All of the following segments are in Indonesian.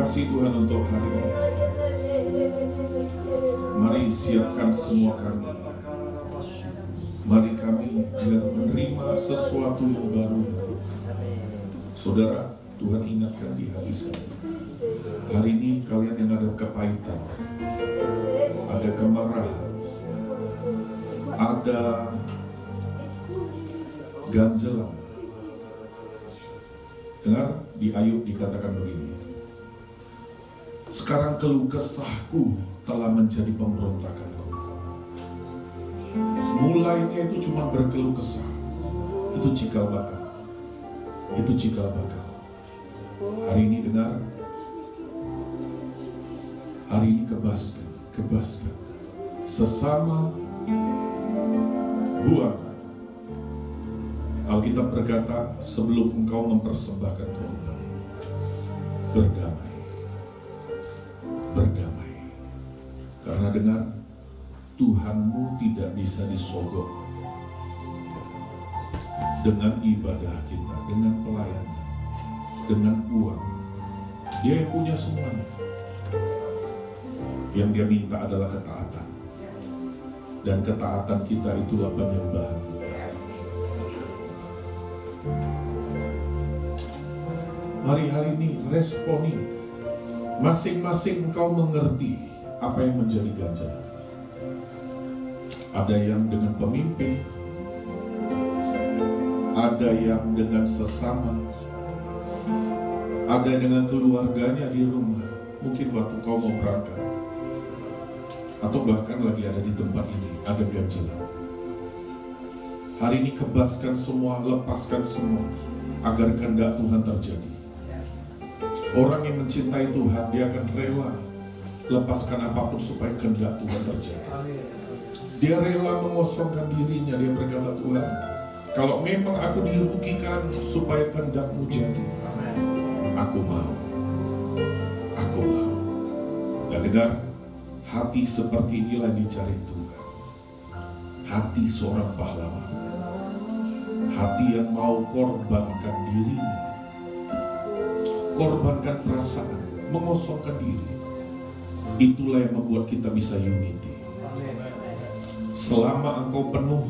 kasih Tuhan untuk hari ini. Mari siapkan semua kami. Mari kami biar menerima sesuatu yang baru. Saudara, Tuhan ingatkan di hati saya. Hari ini kalian yang ada kepahitan, ada kemarahan, ada ganjelan. Dengar, di Ayub dikatakan begini. Sekarang keluh kesahku telah menjadi pemberontakanku. Mulainya itu cuma berkeluh kesah. Itu cikal bakal. Itu cikal bakal. Hari ini dengar. Hari ini kebaskan. Sesama buang. Alkitab berkata, sebelum engkau mempersembahkan korban, berdamai. Karena dengar, Tuhanmu tidak bisa disogok dengan ibadah kita, dengan pelayanan, dengan uang. Dia yang punya semuanya. Yang dia minta adalah ketaatan. Dan ketaatan kita itulah penyembahan kita. Mari hari ini responi. Masing-masing engkau mengerti apa yang menjadi ganjalan. Ada yang dengan pemimpin, ada yang dengan sesama, ada dengan keluarganya di rumah. Mungkin waktu kau mau berangkat, atau bahkan lagi ada di tempat ini, ada ganjalan. Hari ini kebaskan semua, lepaskan semua, agar kehendak Tuhan terjadi. Orang yang mencintai Tuhan, dia akan rela lepaskan apapun supaya kehendak Tuhan terjadi. Dia rela mengosongkan dirinya. Dia berkata, Tuhan, kalau memang aku dirugikan supaya kehendak-Mu jadi, aku mau. Dan dengar, hati seperti inilah dicari Tuhan. Hati seorang pahlawan. Hati yang mau korbankan dirinya, korbankan perasaan, mengosongkan diri. Itulah yang membuat kita bisa unity. Selama engkau penuh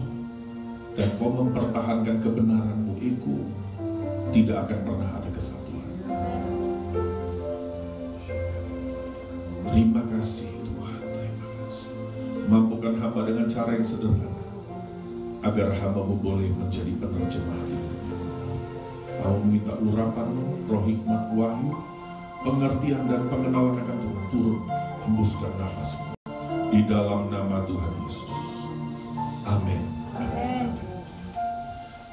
dan kau mempertahankan kebenaranmu, tidak akan pernah ada kesatuan. Terima kasih Tuhan, terima kasih. Mampukan hamba dengan cara yang sederhana, agar hamba-Mu boleh menjadi penerjemah hati. Mau minta urapan-Mu, roh hikmat, wahyu, pengertian dan pengenalan akan Tuhan. Turun, hembuskan nafas-Mu di dalam nama Tuhan Yesus. Amin.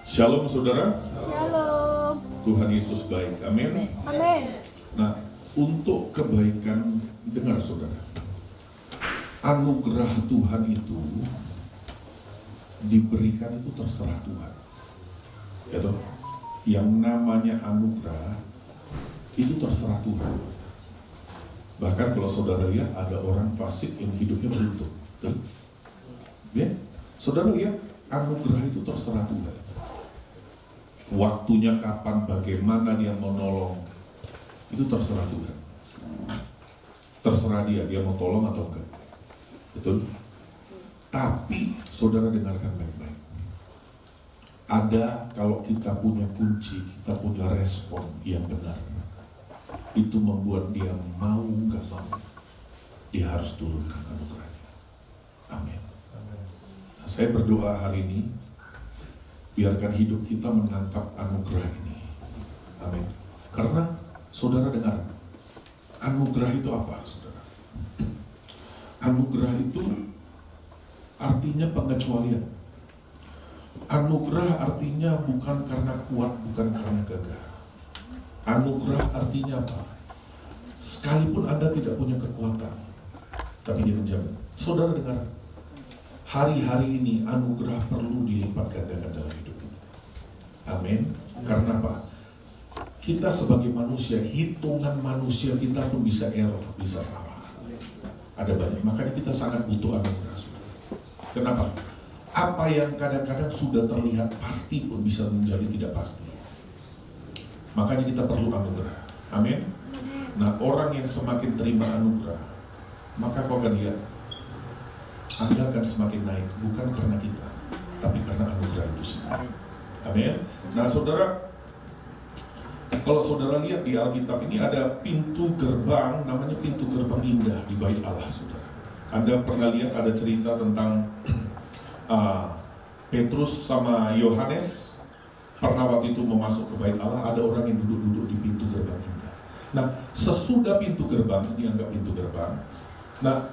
Shalom saudara. Shalom. Tuhan Yesus baik. Amin. Amin. Nah, untuk kebaikan, dengar saudara, anugerah Tuhan itu diberikan itu terserah Tuhan. Ya toh? Yang namanya anugerah itu terserah Tuhan. Bahkan kalau saudara lihat ada orang fasik yang hidupnya beruntung. Ya? Saudara lihat, anugerah itu terserah Tuhan. Waktunya kapan, bagaimana dia mau nolong, itu terserah Tuhan. Terserah dia mau tolong atau enggak. Betul? Tapi saudara dengarkan baik-baik. Ada, kalau kita punya kunci, kita punya respon yang benar, itu membuat dia mau nggak mau, dia harus turunkan anugerahnya. Amin. Nah, saya berdoa hari ini, biarkan hidup kita menangkap anugerah ini. Amin. Karena saudara dengar, anugerah itu apa, saudara? Anugerah itu artinya pengecualian. Anugerah artinya bukan karena kuat, bukan karena gagah. Anugerah artinya apa? Sekalipun Anda tidak punya kekuatan, tapi dia menjamin. Saudara dengar, hari-hari ini anugerah perlu dilipat gandakan dalam hidup kita. Amin. Karena apa? Kita sebagai manusia, hitungan manusia kita pun bisa error, bisa salah. Ada banyak, makanya kita sangat butuh anugerah. Kenapa? Apa yang kadang-kadang sudah terlihat pasti pun bisa menjadi tidak pasti. Makanya kita perlu anugerah. Amin. Nah, orang yang semakin terima anugerah, maka kau akan lihat Anda akan semakin naik, bukan karena kita, tapi karena anugerah itu sendiri. Amin. Nah, saudara, kalau saudara lihat di Alkitab ini ada pintu gerbang, namanya pintu gerbang indah di Bait Allah, saudara. Anda pernah lihat ada cerita tentang Petrus sama Yohanes pernah waktu itu mau masuk ke Bait Allah, ada orang yang duduk-duduk di pintu gerbang indah. Nah, sesudah pintu gerbang, ini anggap pintu gerbang. Nah,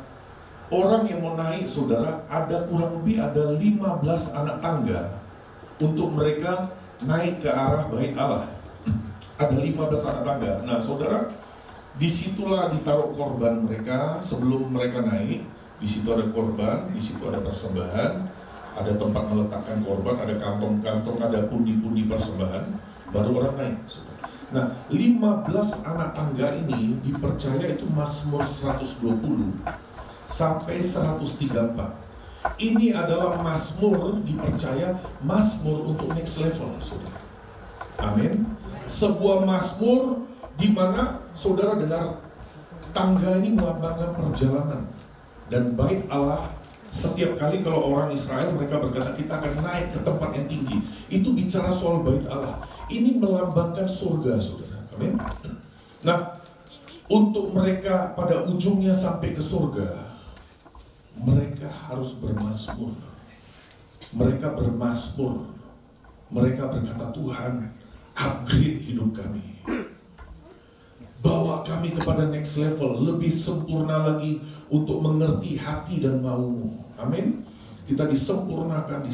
orang yang mau naik, saudara, ada kurang lebih ada 15 anak tangga untuk mereka naik ke arah Bait Allah. Ada 15 anak tangga. Nah, saudara, disitulah ditaruh korban mereka sebelum mereka naik. Di situ ada korban, di situ ada persembahan, ada tempat meletakkan korban, ada kantong-kantong, ada pundi-pundi persembahan, baru orang naik. Nah, 15 anak tangga ini dipercaya itu Mazmur 120 sampai 134. Ini adalah Mazmur, dipercaya Mazmur untuk next level, saudara. Amin. Sebuah Mazmur di mana saudara dengar tangga ini melambangkan perjalanan, dan Bait Allah. Setiap kali kalau orang Israel mereka berkata kita akan naik ke tempat yang tinggi, itu bicara soal Bait Allah. Ini melambangkan surga, saudara. Amin. Nah, untuk mereka pada ujungnya sampai ke surga, mereka harus bermazmur. Mereka bermazmur. Mereka berkata, Tuhan, upgrade hidup kami. Bawa kami kepada next level, lebih sempurna lagi untuk mengerti hati dan maumu. Amin. Kita disempurnakan,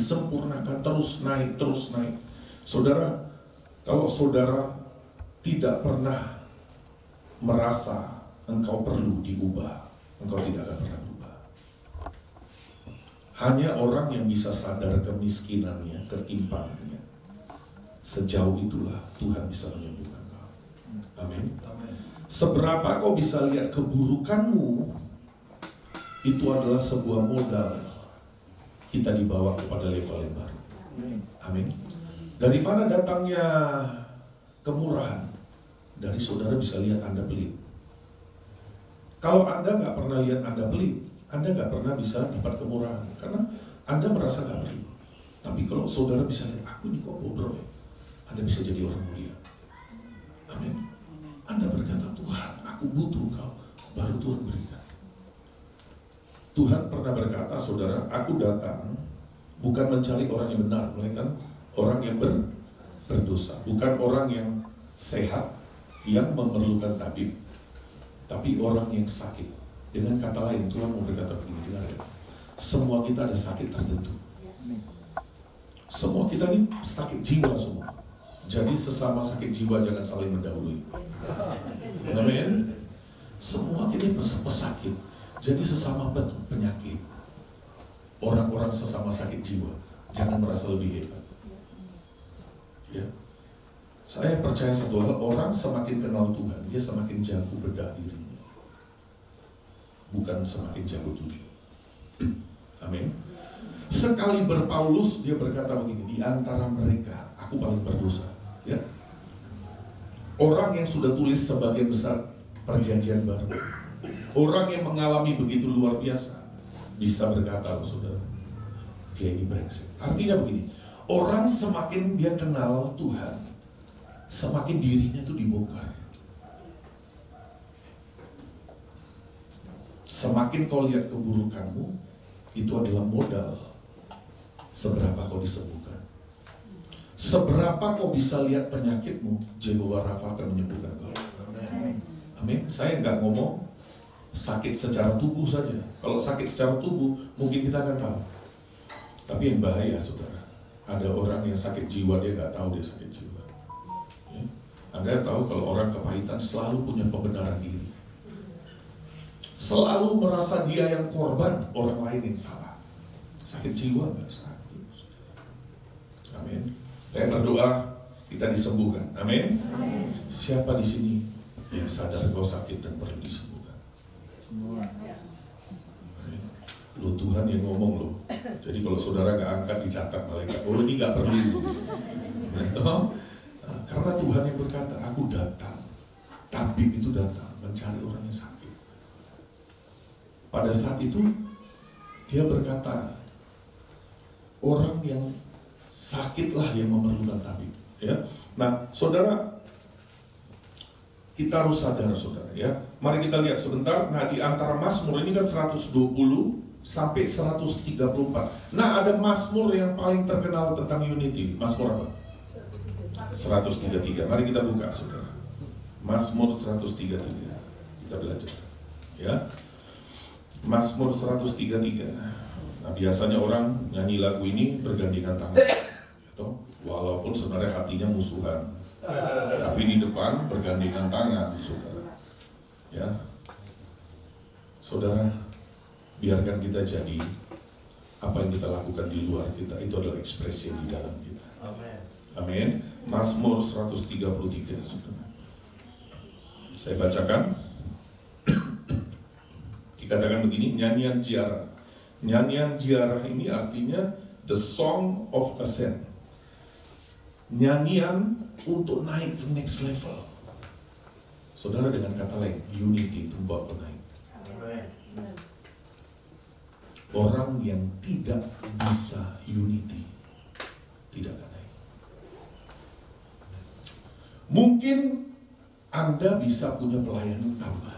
terus naik. Saudara, kalau saudara tidak pernah merasa engkau perlu diubah, engkau tidak akan pernah berubah. Hanya orang yang bisa sadar kemiskinannya, ketimpangannya, sejauh itulah Tuhan bisa menyembuhkan kau. Amin. Seberapa kau bisa lihat keburukanmu, itu adalah sebuah modal kita dibawa kepada level yang baru. Amin. Dari mana datangnya kemurahan? Dari saudara bisa lihat Anda pelit. Kalau Anda nggak pernah lihat Anda pelit, Anda nggak pernah bisa dapat kemurahan, karena Anda merasa nggak perlu. Tapi kalau saudara bisa lihat, aku ini kok bobrok ya, Anda bisa jadi orang mulia. Amin. Anda berkata, Tuhan, aku butuh Engkau, baru Tuhan berikan. Tuhan pernah berkata, saudara, aku datang bukan mencari orang yang benar, melainkan orang yang berdosa. Bukan orang yang sehat, yang memerlukan tabib, tapi orang yang sakit. Dengan kata lain, Tuhan mau berkata begini, dengar ya, semua kita ada sakit tertentu. Semua kita ini sakit jiwa semua. Jadi sesama sakit jiwa jangan saling mendahului. Amin. Semua kita pesakit. Jadi sesama penyakit. Orang-orang sesama sakit jiwa, jangan merasa lebih hebat. Ya. Saya percaya satu hal, orang semakin kenal Tuhan, dia semakin jago bedah dirinya. Bukan semakin jago tujuh. Amin. Sekali berPaulus, dia berkata begini, di antara mereka, aku paling berdosa. Ya. Orang yang sudah tulis sebagian besar perjanjian baru, orang yang mengalami begitu luar biasa, bisa berkata, saudara, dia ini brengsek. Artinya begini, orang semakin dia kenal Tuhan, semakin dirinya itu dibongkar. Semakin kau lihat keburukanmu, itu adalah modal seberapa kau disembuhkan. Seberapa kau bisa lihat penyakitmu, Jehovah Rafa akan menyembuhkan kau. Amin. Saya nggak ngomong sakit secara tubuh saja. Kalau sakit secara tubuh, mungkin kita akan tahu. Tapi yang bahaya, saudara, ada orang yang sakit jiwa, dia nggak tahu dia sakit jiwa. Ya. Anda tahu kalau orang kepahitan selalu punya pembenaran diri. Selalu merasa dia yang korban, orang lain yang salah. Sakit jiwa nggak sakit. Amin. Saya berdoa kita disembuhkan. Amin. Siapa di sini yang sadar kau sakit dan perlu disembuhkan? Amin. Lo Tuhan yang ngomong lo. Jadi kalau saudara nggak angkat, dicatat malaikat. Oh, ini nggak perlu. Nah, karena Tuhan yang berkata, aku datang. Tabib itu datang. mencari orang yang sakit. Pada saat itu dia berkata, orang yang sakitlah yang memerlukan tabib. Ya. Nah, saudara, kita harus sadar, saudara, ya. Mari kita lihat sebentar. Nah, di antara Mazmur ini kan 120 sampai 134. Nah, ada Mazmur yang paling terkenal tentang unity. Mazmur apa? 133. Mari kita buka, saudara. Mazmur 133. Kita belajar. Ya. Mazmur 133. Nah, biasanya orang nyanyi lagu ini bergandengan tangan. Gitu. Walaupun sebenarnya hatinya musuhan. Tapi di depan bergandengan tangan, saudara. Ya. Saudara, biarkan kita jadi apa yang kita lakukan di luar kita itu adalah ekspresi di dalam kita. Amin. Amin. Mazmur 133, saudara. Saya bacakan. Dikatakan begini, nyanyian ziarah. Nyanyian ziarah ini artinya the song of ascent. Nyanyian untuk naik ke next level. Saudara, dengan kata lain, unity itu membawa naik. Amin. Orang yang tidak bisa unity tidak akan naik. Mungkin Anda bisa punya pelayanan tambah.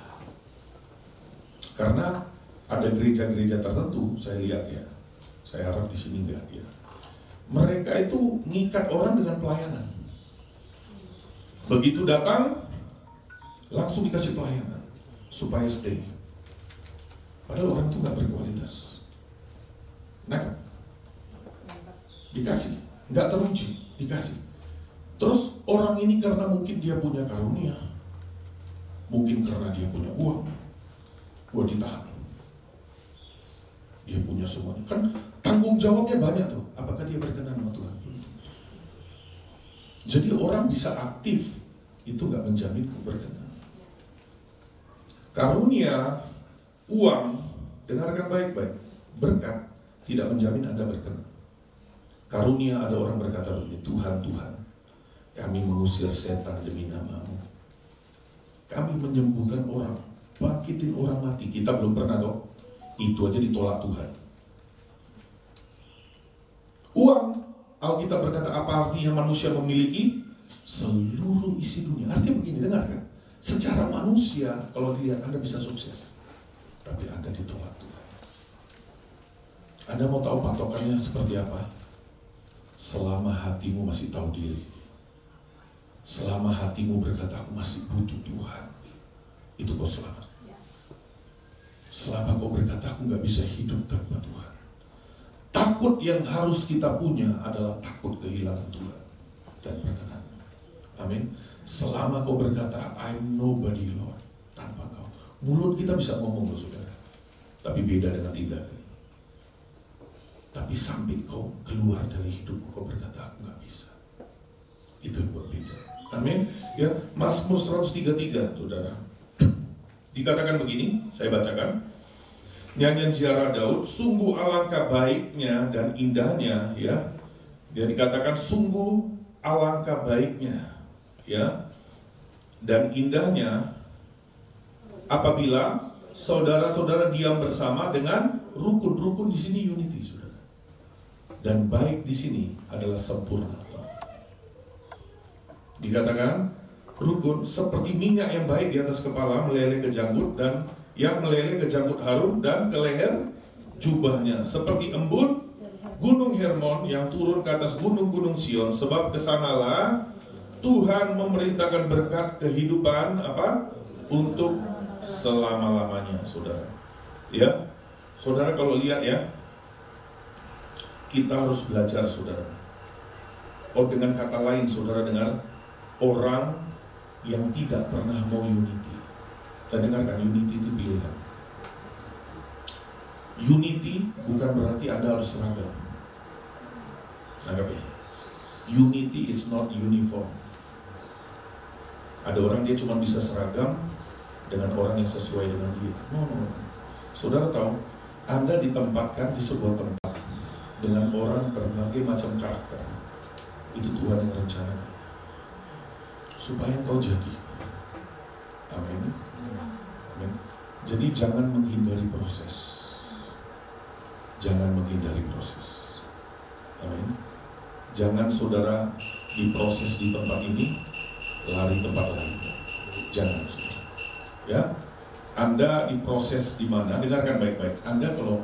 Karena ada gereja-gereja tertentu, saya lihat ya. Saya harap di sini enggak ya. Mereka itu ngikat orang dengan pelayanan. Begitu datang, langsung dikasih pelayanan supaya stay. Padahal orang itu nggak berkualitas. Nah, dikasih, nggak teruji, dikasih. Terus orang ini karena mungkin dia punya karunia, mungkin karena dia punya uang, ditahan. Dia punya semuanya. Kan tanggung jawabnya banyak tuh. Apakah dia berkenan sama Tuhan? Jadi orang bisa aktif, itu nggak menjamin berkenan. Karunia, uang, dengarkan baik-baik, berkat tidak menjamin Anda berkenan. Karunia, ada orang berkata begini, Tuhan, Tuhan, kami mengusir setan demi nama-Mu. Kami menyembuhkan orang, bangkitin orang mati. Kita belum pernah tahu. Itu aja ditolak Tuhan. Uang, Alkitab berkata apa artinya manusia memiliki seluruh isi dunia. Artinya begini, dengarkan. Secara manusia, kalau dilihat Anda bisa sukses. Tapi Anda ditolak Tuhan. Anda mau tahu patokannya seperti apa? Selama hatimu masih tahu diri. Selama hatimu berkata, aku masih butuh Tuhan. Itu kau selamat. Selama kau berkata, aku gak bisa hidup tanpa Tuhan. Takut yang harus kita punya adalah takut kehilangan Tuhan dan berkenan. Amin. Selama kau berkata, I'm nobody Lord, tanpa kau. Mulut kita bisa ngomong loh saudara, tapi beda dengan tindakan. Tapi sampai kau keluar dari hidupmu, kau berkata, aku gak bisa. Itu yang berbeda. Amin. Ya, Mazmur 133, saudara. Dikatakan begini, saya bacakan. Nyanyian ziarah Daud, sungguh alangkah baiknya dan indahnya, ya. Dia dikatakan sungguh alangkah baiknya, ya, dan indahnya apabila saudara-saudara diam bersama dengan rukun-rukun di sini unity, saudara. Dan baik di sini adalah sempurna. Dikatakan rukun seperti minyak yang baik di atas kepala meleleh ke janggut dan yang meleleh ke janggut Harun dan ke leher jubahnya, seperti embun gunung Hermon yang turun ke atas gunung-gunung Sion, sebab kesanalah Tuhan memerintahkan berkat kehidupan apa untuk selama-lamanya, saudara. Ya, saudara, kalau lihat ya, kita harus belajar, saudara. Oh, dengan kata lain, saudara dengar, orang yang tidak pernah mau unity. Dan dengarkan, unity itu pilihan. Unity bukan berarti Anda harus seragam. Anggap ya, unity is not uniform. Ada orang dia cuma bisa seragam dengan orang yang sesuai dengan dia. No. Saudara tahu, Anda ditempatkan di sebuah tempat dengan orang berbagai macam karakter. Itu Tuhan yang rencanakan supaya kau jadi. Amin. Jadi jangan menghindari proses. Jangan menghindari proses. Amin. Jangan saudara diproses di tempat ini, lari tempat lain. Jangan, saudara. Ya, Anda diproses di mana? Dengarkan baik-baik. Anda kalau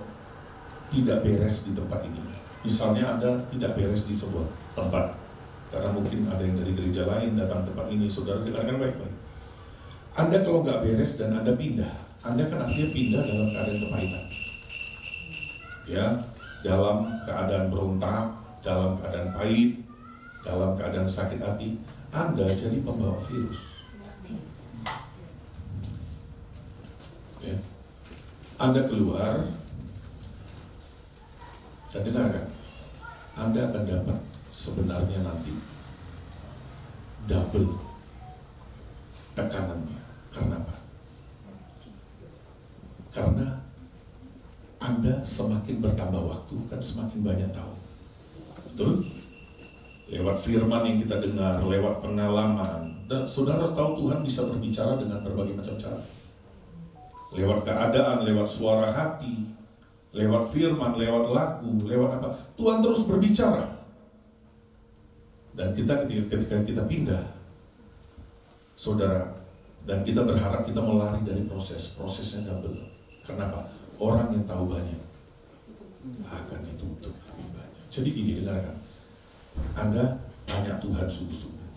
tidak beres di tempat ini, misalnya Anda tidak beres di sebuah tempat, karena mungkin ada yang dari gereja lain datang tempat ini, saudara dengarkan baik-baik. Anda kalau nggak beres dan Anda pindah, Anda kan akhirnya pindah dalam keadaan kepahitan. Ya, dalam keadaan berontak, dalam keadaan pahit, dalam keadaan sakit hati, Anda jadi pembawa virus. Ya. Anda keluar, dan dengarkan, Anda akan dapat sebenarnya nanti double tekanannya. Karena apa? Karena Anda semakin bertambah waktu, kan semakin banyak tahu. Betul? Lewat firman yang kita dengar, lewat pengalaman. Dan saudara tahu Tuhan bisa berbicara dengan berbagai macam cara. Lewat keadaan, lewat suara hati, lewat firman, lewat lagu, lewat apa. Tuhan terus berbicara. Dan kita ketika kita pindah, saudara, dan kita berharap kita melari dari prosesnya double. Kenapa? Orang yang tahu banyak akan dituntut lebih banyak. Jadi gini, dengarkan. Anda tanya Tuhan sungguh-sungguh.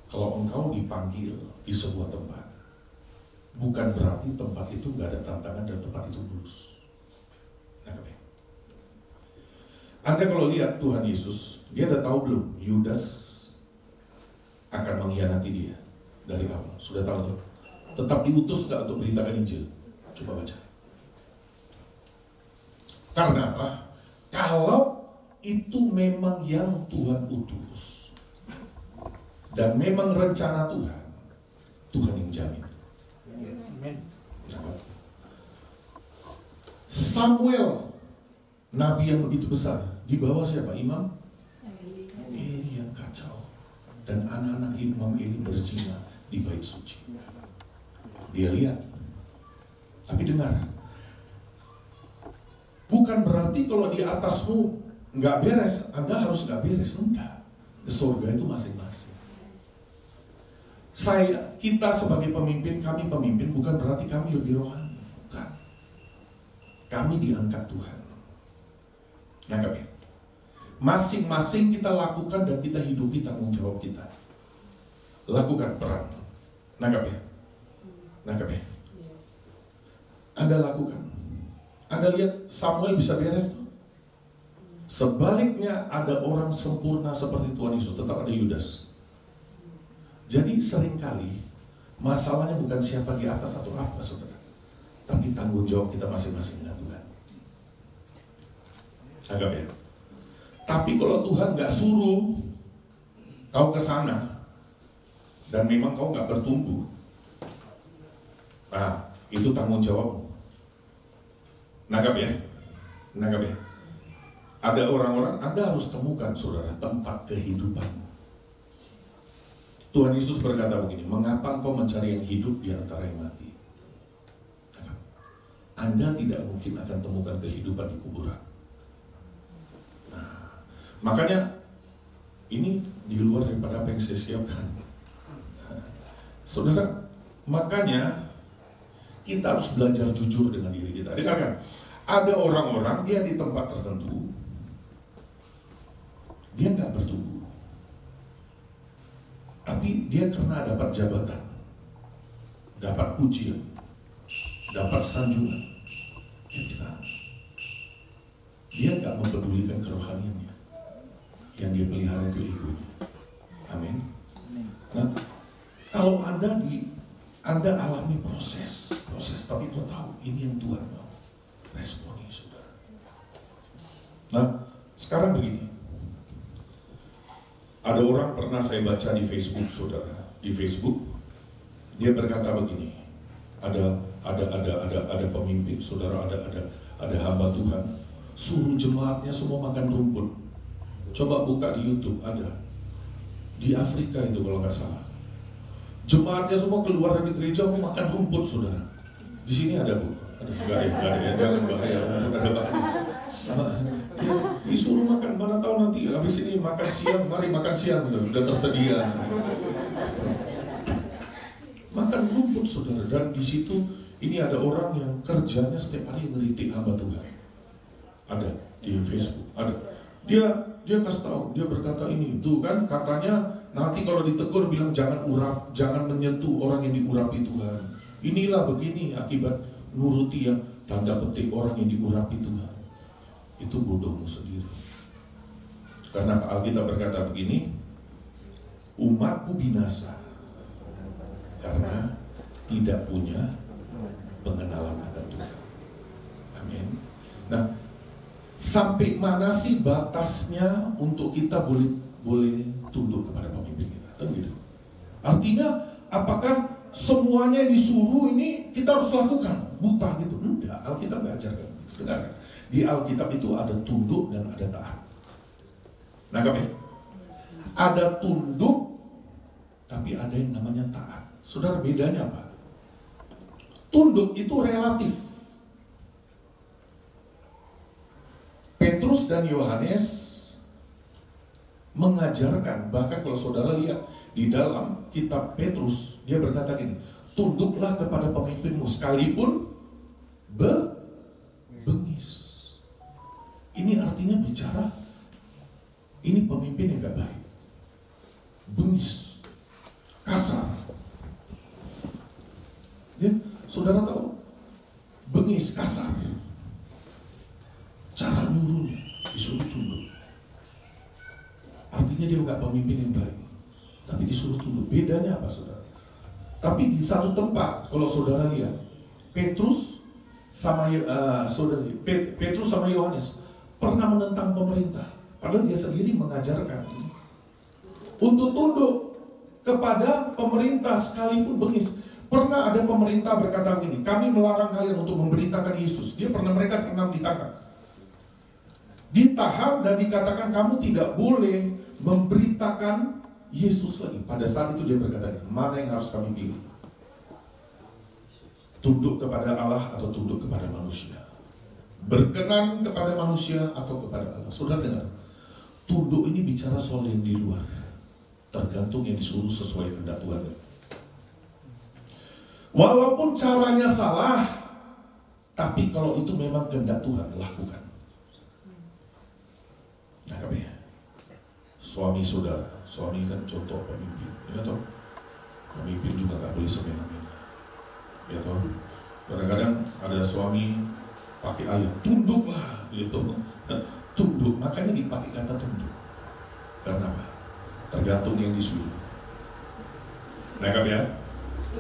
Kalau engkau dipanggil di sebuah tempat, bukan berarti tempat itu nggak ada tantangan dan tempat itu mulus. Anda kalau lihat Tuhan Yesus, dia udah tahu belum Yudas akan mengkhianati dia dari awal? Sudah tahu tuh. Tetap diutus nggak untuk beritakan Injil? Coba baca. Karena apa? Kalau itu memang yang Tuhan utus dan memang rencana Tuhan, Tuhan yang jamin. Samuel, nabi yang begitu besar, di bawah siapa? Imam Eli yang kacau, dan anak-anak Imam Eli berzina di bait suci. Dia lihat, tapi dengar, bukan berarti kalau di atasmu nggak beres, Anda harus nggak beres. Enggak, ke surga itu masing-masing. Kita sebagai pemimpin, kami pemimpin, bukan berarti kami lebih rohani, bukan. Kami diangkat Tuhan. Nangkap ya? Masing-masing kita lakukan dan kita hidupi tanggung jawab kita. Lakukan peran. Nangkap ya? Nangkap ya? Anda lakukan. Anda lihat Samuel bisa beres tuh. Sebaliknya ada orang sempurna seperti Tuhan Yesus, tetap ada Yudas. Jadi seringkali masalahnya bukan siapa di atas atau apa, saudara, tapi tanggung jawab kita masing-masing dengan Tuhan. Anggap ya. Tapi kalau Tuhan nggak suruh kau ke sana dan memang kau nggak bertumbuh, nah itu tanggung jawabmu. Nangkap ya? Nangkap ya? Ada orang-orang, Anda harus temukan, saudara, tempat kehidupanmu. Tuhan Yesus berkata begini, mengapa engkau mencari yang hidup di antara yang mati? Anda tidak mungkin akan temukan kehidupan di kuburan. Nah, makanya ini di luar daripada apa yang saya siapkan. Nah, saudara, makanya kita harus belajar jujur dengan diri kita. Dengarkan, ada orang-orang dia di tempat tertentu, dia nggak bertumbuh, tapi dia karena dapat jabatan, dapat pujian, dapat sanjungan, dia nggak mempedulikan kerohaniannya. Yang dia pelihara itu egonya. Amin. Nah, kalau Anda alami proses, tapi kau tahu ini yang Tuhan mau, responi, saudara. Nah, sekarang begini. Ada orang pernah saya baca di Facebook, saudara. Di Facebook, dia berkata begini. Ada pemimpin, saudara, ada hamba Tuhan. Suruh jemaatnya semua makan rumput. Coba buka di YouTube, ada. Di Afrika itu kalau nggak salah. Jemaatnya semua keluar dari gereja mau makan rumput, saudara. Di sini ada Bu? Enggak ya, jangan bahaya, ada Pak. Disuruh makan, mana tahu nanti habis ini makan siang, mari makan siang, sudah tersedia. Makan rumput saudara, dan di situ ini ada orang yang kerjanya setiap hari ngeritik hamba Tuhan. Ada di Facebook, ada. Dia kasih tahu, dia berkata ini, tuh kan katanya nanti kalau ditegur bilang jangan urap, jangan menyentuh orang yang diurapi Tuhan. Inilah begini akibat nuruti yang tanda petik orang yang diurapi Tuhan. Itu bodohmu sendiri. Karena Alkitab berkata begini, umatku binasa karena tidak punya pengenalan akan Tuhan. Amin. Nah, sampai mana sih batasnya untuk kita boleh tunduk kepada pemimpin kita? Kan gitu. Artinya, apakah semuanya yang disuruh ini kita harus lakukan? Buta gitu? Enggak, Alkitab nggak ajarkan gitu. Dengar, di Alkitab itu ada tunduk dan ada taat. Nangkap ya? Ada tunduk, tapi ada yang namanya taat. Saudara, bedanya apa? Tunduk itu relatif. Petrus dan Yohanes mengajarkan, bahkan kalau saudara lihat di dalam kitab Petrus, dia berkata gini, tunduklah kepada pemimpinmu sekalipun bengis. Ini artinya bicara, ini pemimpin yang gak baik, bengis, kasar. Ya, saudara tahu, bengis, kasar, cara nyuruhnya disuruh tunduk. Artinya dia gak pemimpin yang baik, tapi disuruh tunduk. Bedanya apa saudara? Tapi di satu tempat, kalau saudara lihat, Petrus sama Petrus sama Yohanes pernah menentang pemerintah, padahal dia sendiri mengajarkan untuk tunduk kepada pemerintah sekalipun bengis. Pernah ada pemerintah berkata begini, kami melarang kalian untuk memberitakan Yesus. Mereka pernah ditangkap, ditahan dan dikatakan kamu tidak boleh memberitakan Yesus lagi. Pada saat itu dia berkata, mana yang harus kami pilih? Tunduk kepada Allah atau tunduk kepada manusia? Berkenan kepada manusia atau kepada Allah? Saudara dengar, tunduk ini bicara soal yang di luar, tergantung yang disuruh sesuai kehendak Tuhan. Walaupun caranya salah, tapi kalau itu memang kehendak Tuhan, lakukan. Nah, ya? Suami saudara, suami kan contoh pemimpin, ya toh? Pemimpin juga gak boleh semena-mena, ya toh? Kadang-kadang ada suami pakai ayat, tunduklah, gitu. Tunduk, makanya dipakai kata tunduk. Karena apa? Tergantung yang disuruh. Nangkap ya?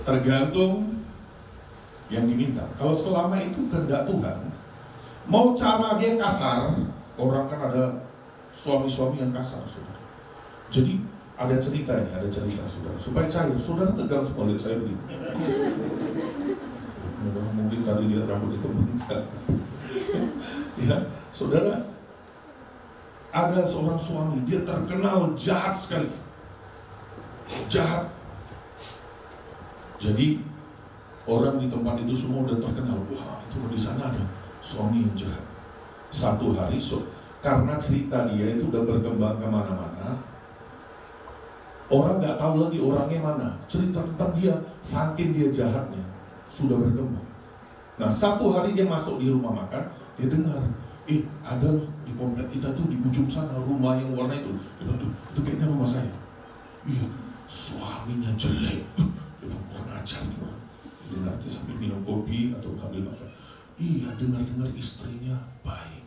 Tergantung yang diminta. Kalau selama itu kehendak Tuhan, mau cara dia kasar, orang kan ada suami-suami yang kasar, saudara. Jadi ada cerita saudara, supaya cair, saudara tegang semua lihat saya begini. Mungkin tadi lihat rambut dikembangkan. Ya, saudara, ada seorang suami, dia terkenal jahat sekali, jahat. Jadi orang di tempat itu semua udah terkenal, wah itu di sana ada suami yang jahat. Satu hari, karena cerita dia itu udah berkembang kemana-mana, orang nggak tahu lagi orangnya mana. Cerita tentang dia, saking dia jahatnya, sudah berkembang. Nah, satu hari dia masuk di rumah makan, dia dengar, ada loh di komplek kita tuh di ujung sana rumah yang warna itu. Dia bilang, itu kayaknya rumah saya. Iya, suaminya jelek. Dia bilang, kurang ajar nih orang. Dia dengar dia sambil minum kopi atau sambil makan. Iya, dengar-dengar istrinya baik,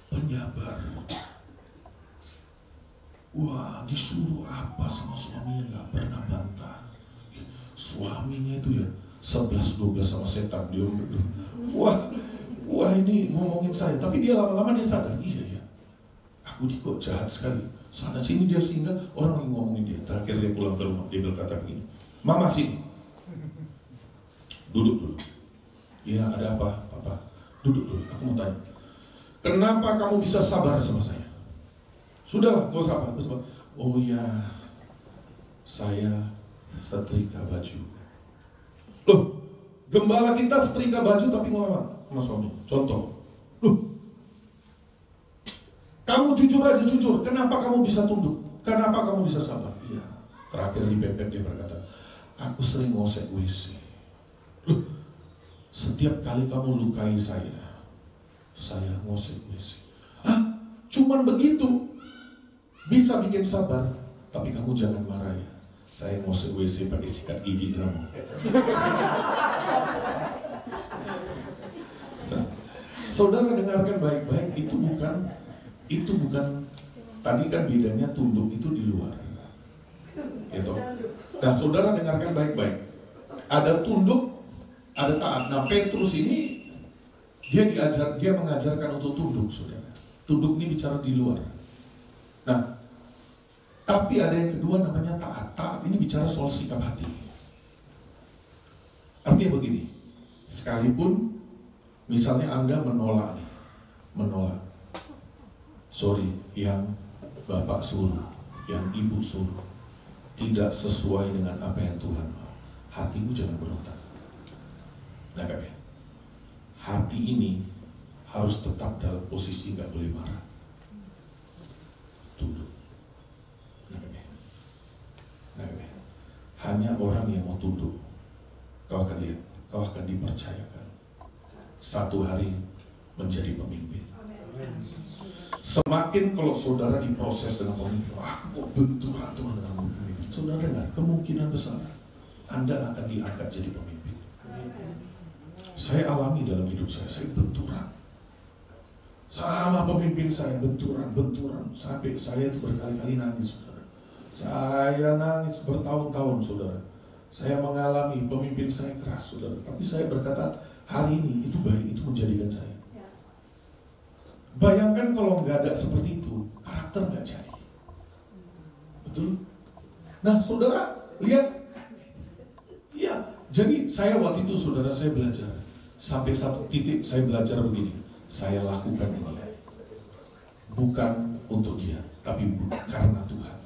penyabar. Wah, disuruh apa sama suaminya nggak pernah bantah. Suaminya itu ya 11-12 sama setan dia. Wah ini ngomongin saya. Tapi dia lama-lama dia sadar, iya ya, aku ini kok jahat sekali. Sana sini dia singgah, orang lagi ngomongin dia. Terakhir dia pulang ke rumah, dia berkata begini, Mama sini, duduk dulu. Ya ada apa, Papa? Duduk dulu, aku mau tanya, kenapa kamu bisa sabar sama saya? Sudahlah, gak usah apa. Oh ya, saya setrika baju. Loh, Gembala kita setrika baju tapi ngelawan sama suami. Contoh, kamu jujur aja jujur. Kenapa kamu bisa tunduk? Kenapa kamu bisa sabar? Iya. Terakhir dipepet dia berkata, aku sering ngosek WC. Setiap kali kamu lukai saya ngosek WC. Hah? Cuman begitu bisa bikin sabar, tapi kamu jangan marah ya. Saya ngosek WC pakai sikat gigi kamu. Nah, saudara dengarkan baik-baik, itu bukan tadi kan bedanya tunduk itu di luar. Gitu. Nah, saudara dengarkan baik-baik. Ada tunduk, ada taat. Nah, Petrus ini dia mengajarkan untuk tunduk, saudara. Tunduk ini bicara di luar. Nah, tapi ada yang kedua namanya taat. Taat ini bicara soal sikap hati. Artinya begini, sekalipun misalnya Anda menolak, sorry, yang Bapak suruh, yang Ibu suruh, tidak sesuai dengan apa yang Tuhan mau, hatimu jangan berontak. Nah, hati ini harus tetap dalam posisi nggak boleh marah, tunduk. Hanya orang yang mau tunduk, kau akan lihat, kau akan dipercayakan satu hari menjadi pemimpin. Semakin kalau saudara diproses dengan pemimpin, kok benturan Tuhan dengan pemimpin, saudara dengar, kemungkinan besar Anda akan diangkat jadi pemimpin. Saya alami dalam hidup saya benturan sama pemimpin saya, benturan, sampai saya itu berkali-kali nangis, saudara. Saya nangis bertahun-tahun, saudara. Saya mengalami pemimpin saya keras, saudara. Tapi saya berkata, hari ini itu baik, itu menjadikan saya. Bayangkan kalau nggak ada seperti itu, karakter nggak jadi. Betul? Nah, saudara, lihat. Ya, jadi saya waktu itu, saudara, saya belajar. Sampai satu titik saya belajar begini. Saya lakukan ini. Bukan untuk dia, tapi karena Tuhan.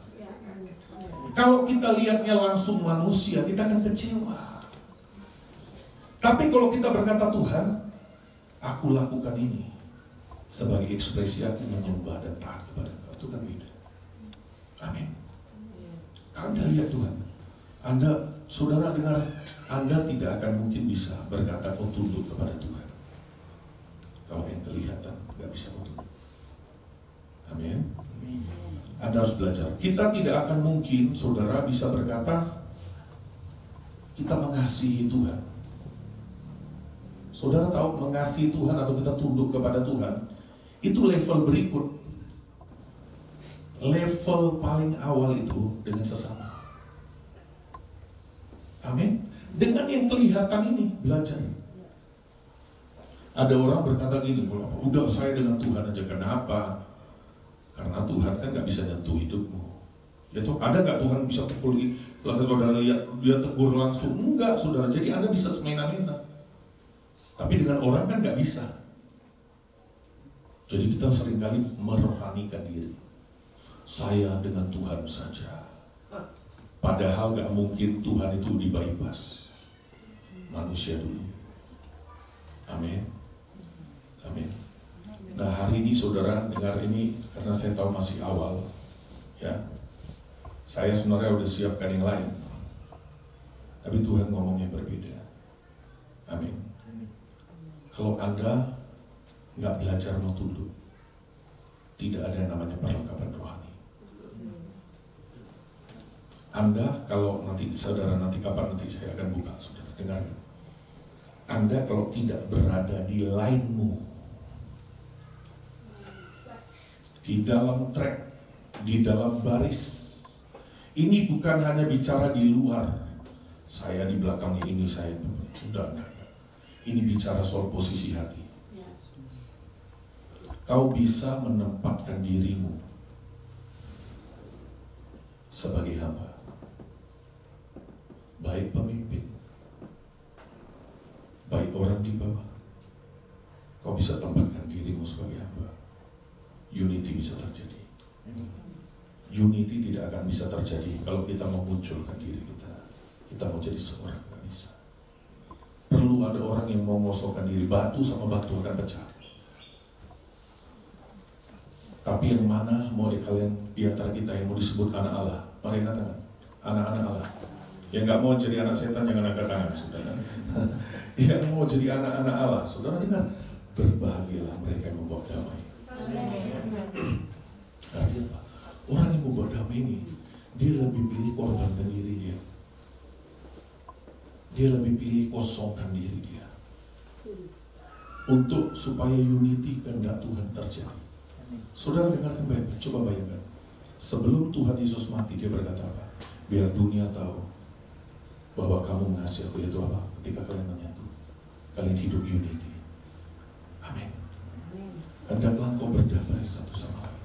Kalau kita lihatnya langsung manusia, kita akan kecewa. Tapi kalau kita berkata, Tuhan, aku lakukan ini sebagai ekspresi aku menyembah dan taat kepada Engkau, itu kan beda. Amin. Kalau Anda lihat Tuhan, Anda, saudara dengar, Anda tidak akan mungkin bisa berkata kau tunduk kepada Tuhan kalau yang kelihatan nggak bisa tunduk. Amin. Anda harus belajar. Kita tidak akan mungkin, saudara, bisa berkata kita mengasihi Tuhan. Saudara tahu mengasihi Tuhan atau kita tunduk kepada Tuhan, itu level berikut. Level paling awal itu dengan sesama. Amin. Dengan yang kelihatan ini, belajar. Ada orang berkata gini, udah saya dengan Tuhan aja, kenapa? Karena Tuhan kan nggak bisa nyentuh hidupmu. Ya tuh, ada nggak Tuhan bisa pukul lagi? Lalu saudara lihat dia tegur langsung, enggak, saudara. Jadi Anda bisa semena-mena. Tapi dengan orang kan nggak bisa. Jadi kita seringkali merohanikan diri. Saya dengan Tuhan saja. Padahal nggak mungkin Tuhan itu di-bypass manusia dulu. Amin. Amin. Nah, hari ini saudara dengar ini, karena saya tahu masih awal, ya. Saya sebenarnya udah siapkan yang lain, tapi Tuhan ngomongnya berbeda. Amin. Kalau Anda nggak belajar mau tunduk, tidak ada yang namanya perlengkapan rohani. Anda kalau nanti saudara kapan saya akan buka, saudara dengarkan. Anda kalau tidak berada di line-mu, di dalam track, di dalam baris. Ini bukan hanya bicara di luar. Saya di belakangnya ini, saya enggak. Ini bicara soal posisi hati. Kau bisa menempatkan dirimu sebagai hamba, baik pemimpin, baik orang di bawah. Kau bisa tempatkan dirimu sebagai hamba. Unity bisa terjadi. Unity tidak akan bisa terjadi kalau kita memunculkan diri kita. Kita mau jadi seorang, nggak bisa. Perlu selalu ada orang yang mau ngosokkan diri. Batu sama batu akan pecah. Tapi yang mana mau kalian di antara kita yang mau disebut anak Allah? Mari angkat tangan. Anak-anak Allah. Yang nggak mau jadi anak setan jangan angkat tangan, saudara. Yang mau jadi anak-anak Allah, saudara dengar, berbahagialah mereka yang membawa damai. Artinya apa? Orang yang membawa damai ini, dia lebih pilih korbankan diri dia. Dia lebih pilih kosongkan diri dia. Untuk supaya unity kehendak Tuhan terjadi. Saudara dengarkan baik-baik, coba bayangkan. Sebelum Tuhan Yesus mati, dia berkata apa? Biar dunia tahu bahwa kamu mengasihi aku, yaitu apa? Ketika kalian menyatu, kalian hidup unity. Amin. Hendaklah engkau berdamai satu sama lain.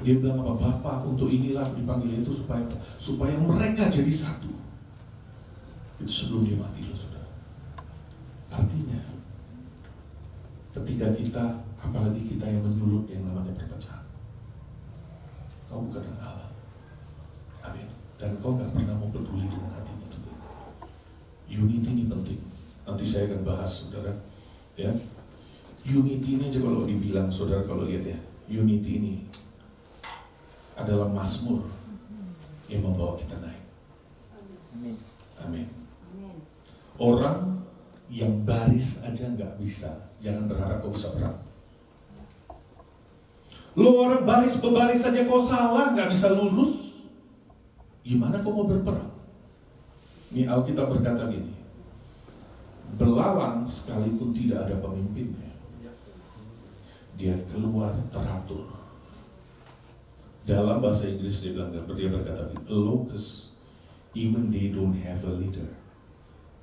Dia bilang apa? Bapa, untuk inilah dipanggil itu supaya mereka jadi satu. Itu sebelum dia mati loh, saudara. Artinya, ketika kita, apalagi kita yang menyulut yang namanya perpecahan, kau bukan anak Allah. Amin. Dan kau gak pernah mau peduli dengan hatinya juga. Unity ini penting. Nanti saya akan bahas, saudara. Ya, unity ini aja kalau dibilang, saudara, kalau lihat ya, unity ini adalah mazmur yang membawa kita naik. Amin. Orang yang baris aja nggak bisa, jangan berharap kau bisa perang. Lo orang baris berbaris saja kau salah, nggak bisa lurus, gimana kau mau berperang? Ini Alkitab berkata gini, belalang sekalipun tidak ada pemimpinnya, dia keluar teratur. Dalam bahasa Inggris dia berkata gini, a locust, even they don't have a leader,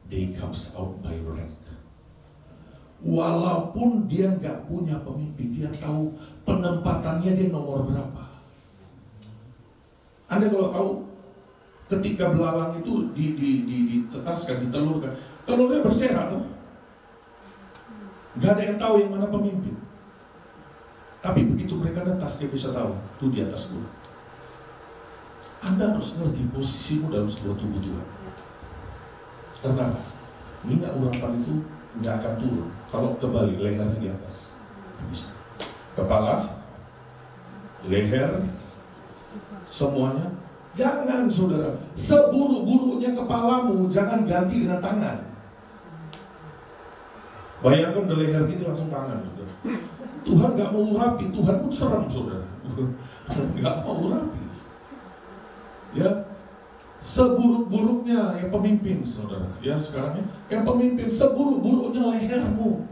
they comes out by rank. Walaupun dia nggak punya pemimpin, dia tahu penempatannya dia nomor berapa. Anda kalau tahu ketika belalang itu ditetaskan, ditelurkan, telurnya berserak tuh. Nggak ada yang tahu yang mana pemimpin. Tapi begitu mereka netas, dia bisa tahu, tuh di atas gua. Anda harus ngerti posisimu dalam sebuah tubuh Tuhan. Kenapa? Minyak urapan itu nggak akan turun kalau kebalik lehernya di atas. Nggak bisa. Kepala, leher, semuanya. Jangan, saudara, seburuk-buruknya kepalamu jangan ganti dengan tangan. Bayangkan udah leher gini langsung tangan, saudara. Tuhan nggak mau urapi, Tuhan pun serem, saudara. Nggak mau urapi. Ya, seburuk-buruknya yang pemimpin, saudara. Ya, sekarang ya, yang pemimpin seburuk-buruknya lehermu,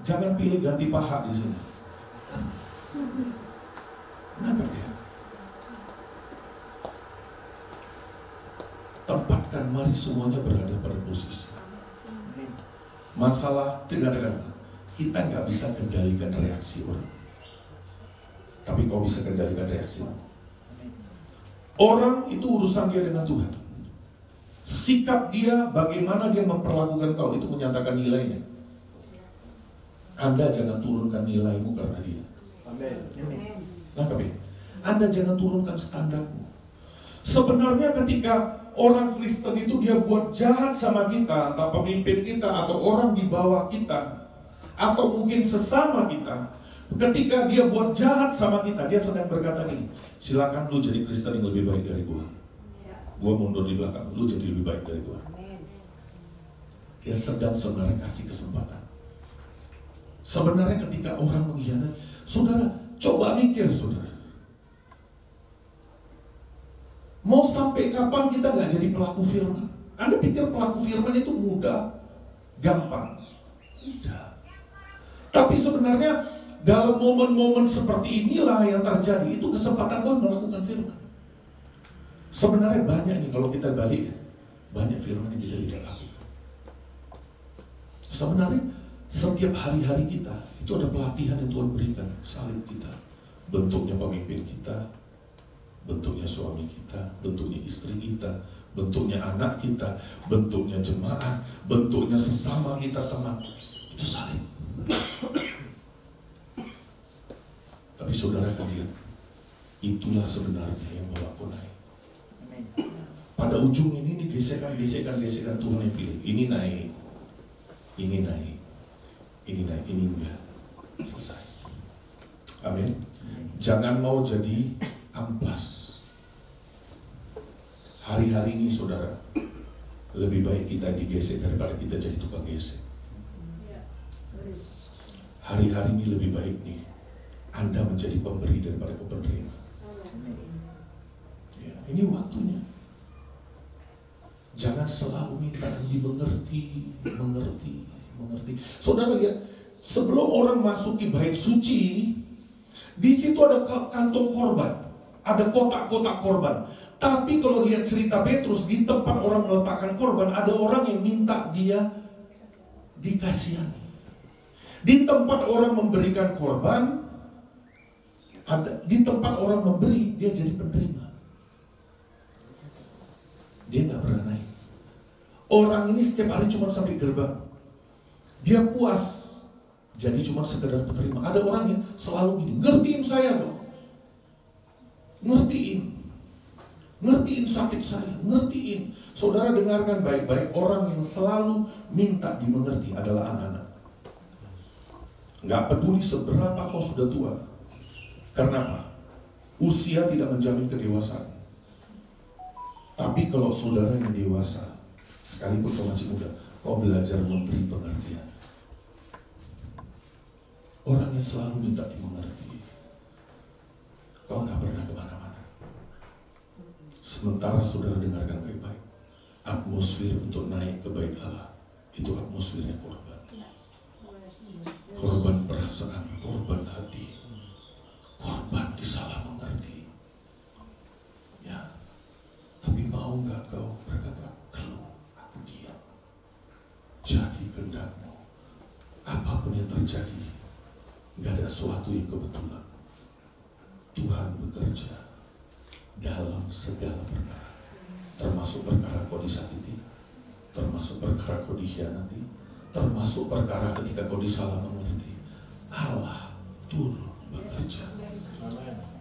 jangan pilih ganti paha di sini. Nangkep ya? Tempatkan, mari semuanya berada pada posisi. Masalah dengar-dengar, kita nggak bisa kendalikan reaksi orang, tapi kau bisa kendalikan reaksi orang. Orang itu urusan dia dengan Tuhan. Sikap dia, bagaimana dia memperlakukan kau, itu menyatakan nilainya. Anda jangan turunkan nilaimu karena dia. Nangkep ya? Anda jangan turunkan standarmu. Sebenarnya ketika orang Kristen itu dia buat jahat sama kita, entah pemimpin kita atau orang di bawah kita, atau mungkin sesama kita, ketika dia buat jahat sama kita, dia sedang berkata gini, silakan lu jadi Kristen yang lebih baik dari gua. Gua mundur di belakang, lu jadi lebih baik dari gua. Dia sedang sebenarnya kasih kesempatan. Sebenarnya ketika orang mengkhianati, saudara, coba mikir, saudara. Mau sampai kapan kita gak jadi pelaku firman? Anda pikir pelaku firman itu mudah? Gampang? Tidak. Tapi sebenarnya dalam momen-momen seperti inilah yang terjadi, itu kesempatan kau melakukan firman. Sebenarnya banyak nih kalau kita balik, banyak firman yang kita tidak lakukan. Sebenarnya setiap hari-hari kita itu ada pelatihan yang Tuhan berikan. Salib kita, bentuknya pemimpin kita, bentuknya suami kita, bentuknya istri kita, bentuknya anak kita, bentuknya jemaat, bentuknya sesama kita, teman. Itu salib. Tapi saudara kalian, itulah sebenarnya yang bawa kau naik. Pada ujung ini gesekan Tuhan yang pilih. Ini naik, ini naik, ini naik, ini enggak. Selesai. Amin. Jangan mau jadi amplas. Hari-hari ini saudara, lebih baik kita digesek daripada kita jadi tukang gesek. Hari-hari ini lebih baik nih Anda menjadi pemberi daripada penerima. Ya, ini waktunya. Jangan selalu minta dimengerti, mengerti. Saudara lihat, sebelum orang masuki bait suci, di situ ada kantong korban, ada kotak-kotak korban. Tapi kalau lihat cerita Petrus, di tempat orang meletakkan korban, ada orang yang minta dia dikasihani. Di tempat orang memberikan korban, di tempat orang memberi, dia jadi penerima. Dia nggak pernah naik. Orang ini setiap hari cuma sampai gerbang. Dia puas, jadi cuma sekedar penerima. Ada orang yang selalu gini, ngertiin saya dong. Ngertiin sakit saya, ngertiin. Saudara dengarkan baik-baik, orang yang selalu minta dimengerti adalah anak-anak. Nggak peduli seberapa kau sudah tua. Karena apa? Usia tidak menjamin kedewasaan. Tapi kalau saudara yang dewasa, sekalipun kau masih muda, kau belajar memberi pengertian. Orang yang selalu minta dimengerti, kau nggak pernah kemana-mana. Sementara saudara dengarkan baik-baik, atmosfer untuk naik ke bait Allah, itu atmosfernya korban. Korban perasaan, korban hati, korban disalah mengerti. Ya, tapi mau nggak kau berkata, keluh, aku diam. Jadi kehendakmu, apapun yang terjadi, nggak ada sesuatu yang kebetulan. Tuhan bekerja dalam segala perkara, termasuk perkara kau disakiti, termasuk perkara kau dikhianati, termasuk perkara ketika kau disalah mengerti. Allah turut bekerja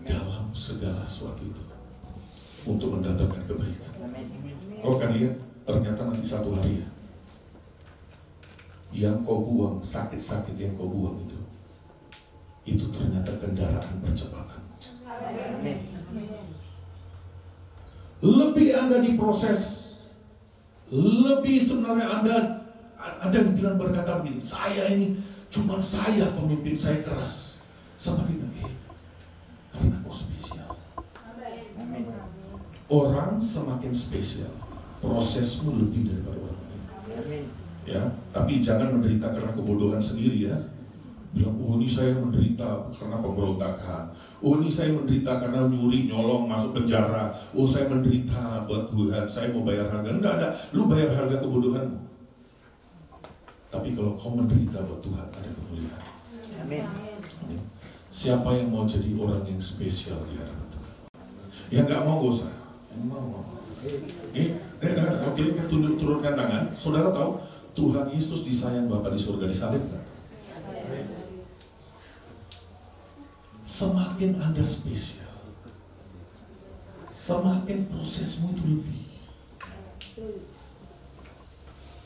dalam segala sesuatu itu untuk mendatangkan kebaikan. Kau akan lihat ternyata nanti satu hari ya, yang kau buang, sakit-sakit yang kau buang itu ternyata kendaraan percepatan. Lebih Anda diproses, lebih sebenarnya Anda yang bilang berkata begini, cuma saya pemimpin saya keras. Sama dengan karena kau spesial. Orang semakin spesial, prosesmu lebih daripada orang lain. Ya, tapi jangan menderita karena kebodohan sendiri ya. Bilang, oh ini saya menderita karena pemberontakan. Oh ini saya menderita karena nyuri, nyolong, masuk penjara. Oh saya menderita buat Tuhan, saya mau bayar harga. Enggak ada, lu bayar harga kebodohanmu. Tapi kalau kau menderita buat Tuhan, ada kemuliaan. Amin. Siapa yang mau jadi orang yang spesial di hadapan Tuhan? Ya nggak mau, gak usah. Yang mau. Oke, turunkan tangan. Saudara tahu Tuhan Yesus disayang Bapa di surga, disalib kan? Semakin Anda spesial, semakin prosesmu itu lebih.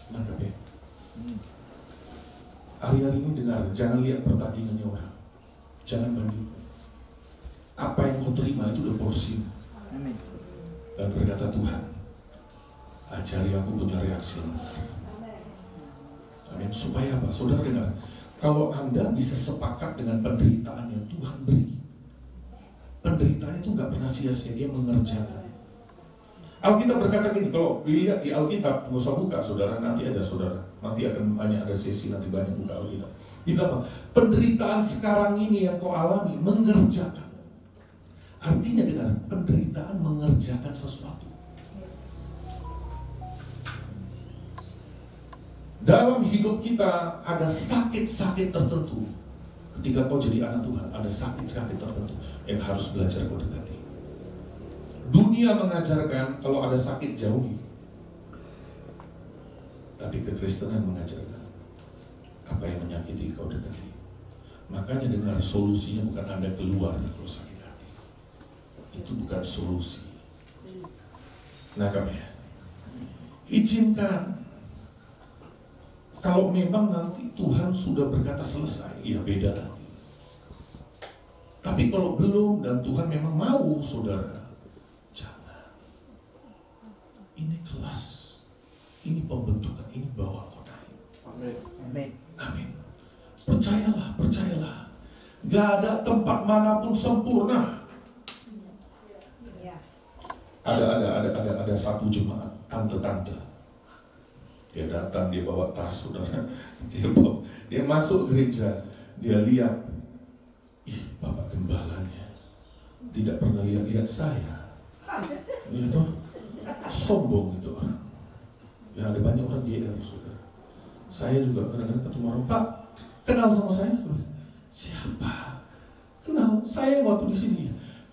Nangkep ya? Hari-hari ini dengar, jangan lihat pertandingannya orang. Jangan banding. Apa yang kau terima itu udah porsi. Dan berkata Tuhan, ajari aku punya reaksi. Amin. Supaya apa? Saudara dengar, kalau Anda bisa sepakat dengan penderitaan yang Tuhan beri, penderitaan itu nggak pernah sia-sia, dia mengerjakan. Alkitab berkata gini, kalau dilihat di Alkitab, nggak usah buka saudara, nanti aja saudara, nanti akan banyak ada sesi, nanti banyak buka Alkitab. Di belakang, penderitaan sekarang ini yang kau alami, mengerjakan. Artinya dengar, penderitaan mengerjakan sesuatu. Dalam hidup kita ada sakit-sakit tertentu. Ketika kau jadi anak Tuhan, ada sakit-sakit tertentu yang harus belajar kau dekati. Dunia mengajarkan kalau ada sakit jauhi. Tapi kekristenan mengajarkan apa yang menyakiti kau dekati. Makanya dengar, solusinya bukan Anda keluar kalau sakit hati. Itu bukan solusi. Nah, kami izinkan Kalau memang nanti Tuhan sudah berkata selesai, ya beda lagi. Tapi kalau belum dan Tuhan memang mau, saudara, jangan. Ini kelas, ini pembentukan, ini bawa kau naik. Amin. Amin. Percayalah, percayalah. Gak ada tempat manapun sempurna. Ada satu jemaat, tante-tante. Dia datang, dia bawa tas, saudara. Dia masuk gereja, dia lihat, ih, Bapak gembalanya tidak pernah lihat saya. Ya toh, sombong itu orang. Ya ada banyak orang GR, saudara. Saya juga kadang-kadang ketemu orang, Pak, kenal sama saya? Siapa? Kenal, saya waktu di sini.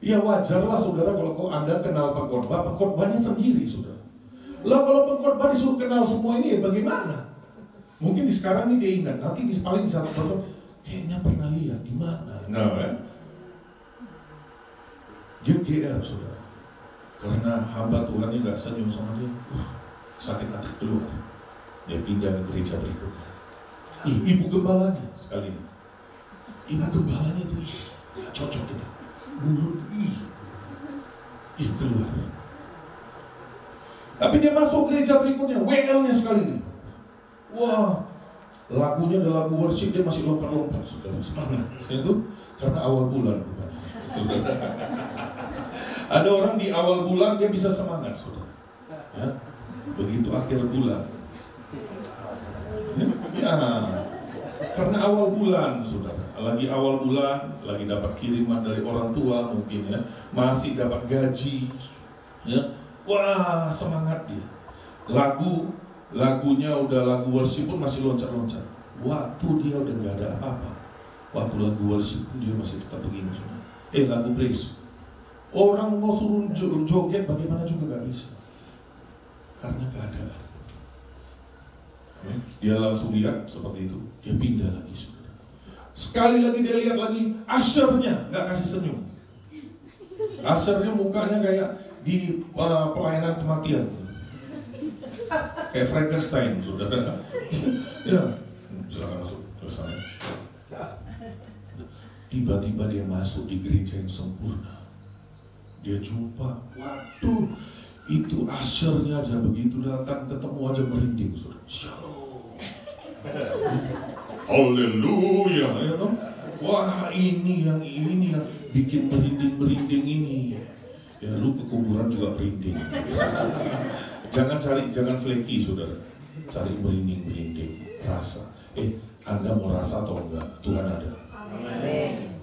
Ya wajarlah, saudara, kalau Anda kenal pengkhotbah, pengkhotbahnya sendiri, saudara. Lah kalau pengkhotbah disuruh kenal semua ini, ya bagaimana? Mungkin di sekarang ini dia ingat, nanti paling di satu khotbah, kayaknya pernah lihat di mana. Nah, kan? Dia GR, saudara. Karena hamba Tuhan ini nggak senyum sama dia, sakit hati keluar. Dia pindah ke gereja berikutnya. Ibu gembalanya sekali ini. Ibu gembalanya itu nggak cocok kita. Mulut keluar. Tapi dia masuk gereja berikutnya, WL-nya sekali ini. Wah, lagunya ada lagu worship, dia masih lompat-lompat, saudara. Semangat. Itu karena awal bulan, saudara. Ada orang di awal bulan dia bisa semangat, saudara. Ya, begitu akhir bulan. Ya, karena awal bulan, saudara. Lagi awal bulan, lagi dapat kiriman dari orang tua mungkin ya, masih dapat gaji, ya. Wah, semangat dia. Lagunya udah lagu worship pun masih loncat-loncat. Waktu dia udah nggak ada apa-apa, waktu lagu worship pun dia masih tetap begini. Lagu praise. Orang mau suruh joget bagaimana juga nggak bisa, karena keadaan. Dia langsung lihat seperti itu, dia pindah lagi, saudara. Sekali lagi dia lihat lagi, ushernya nggak kasih senyum. Ushernya mukanya kayak di pelayanan kematian, kayak Frankenstein, saudara. Ya, silakan masuk ke sana. Tiba-tiba dia masuk di gereja yang sempurna. Dia jumpa, waduh, itu ushernya aja begitu datang ketemu aja merinding, saudara. Shalom, haleluya, ya kan? Wah, ini yang bikin merinding ini. Ya, lu ke kuburan juga merinding. Jangan flaky, saudara. Cari merinding, rasa. Anda mau rasa atau enggak? Tuhan ada. Amin.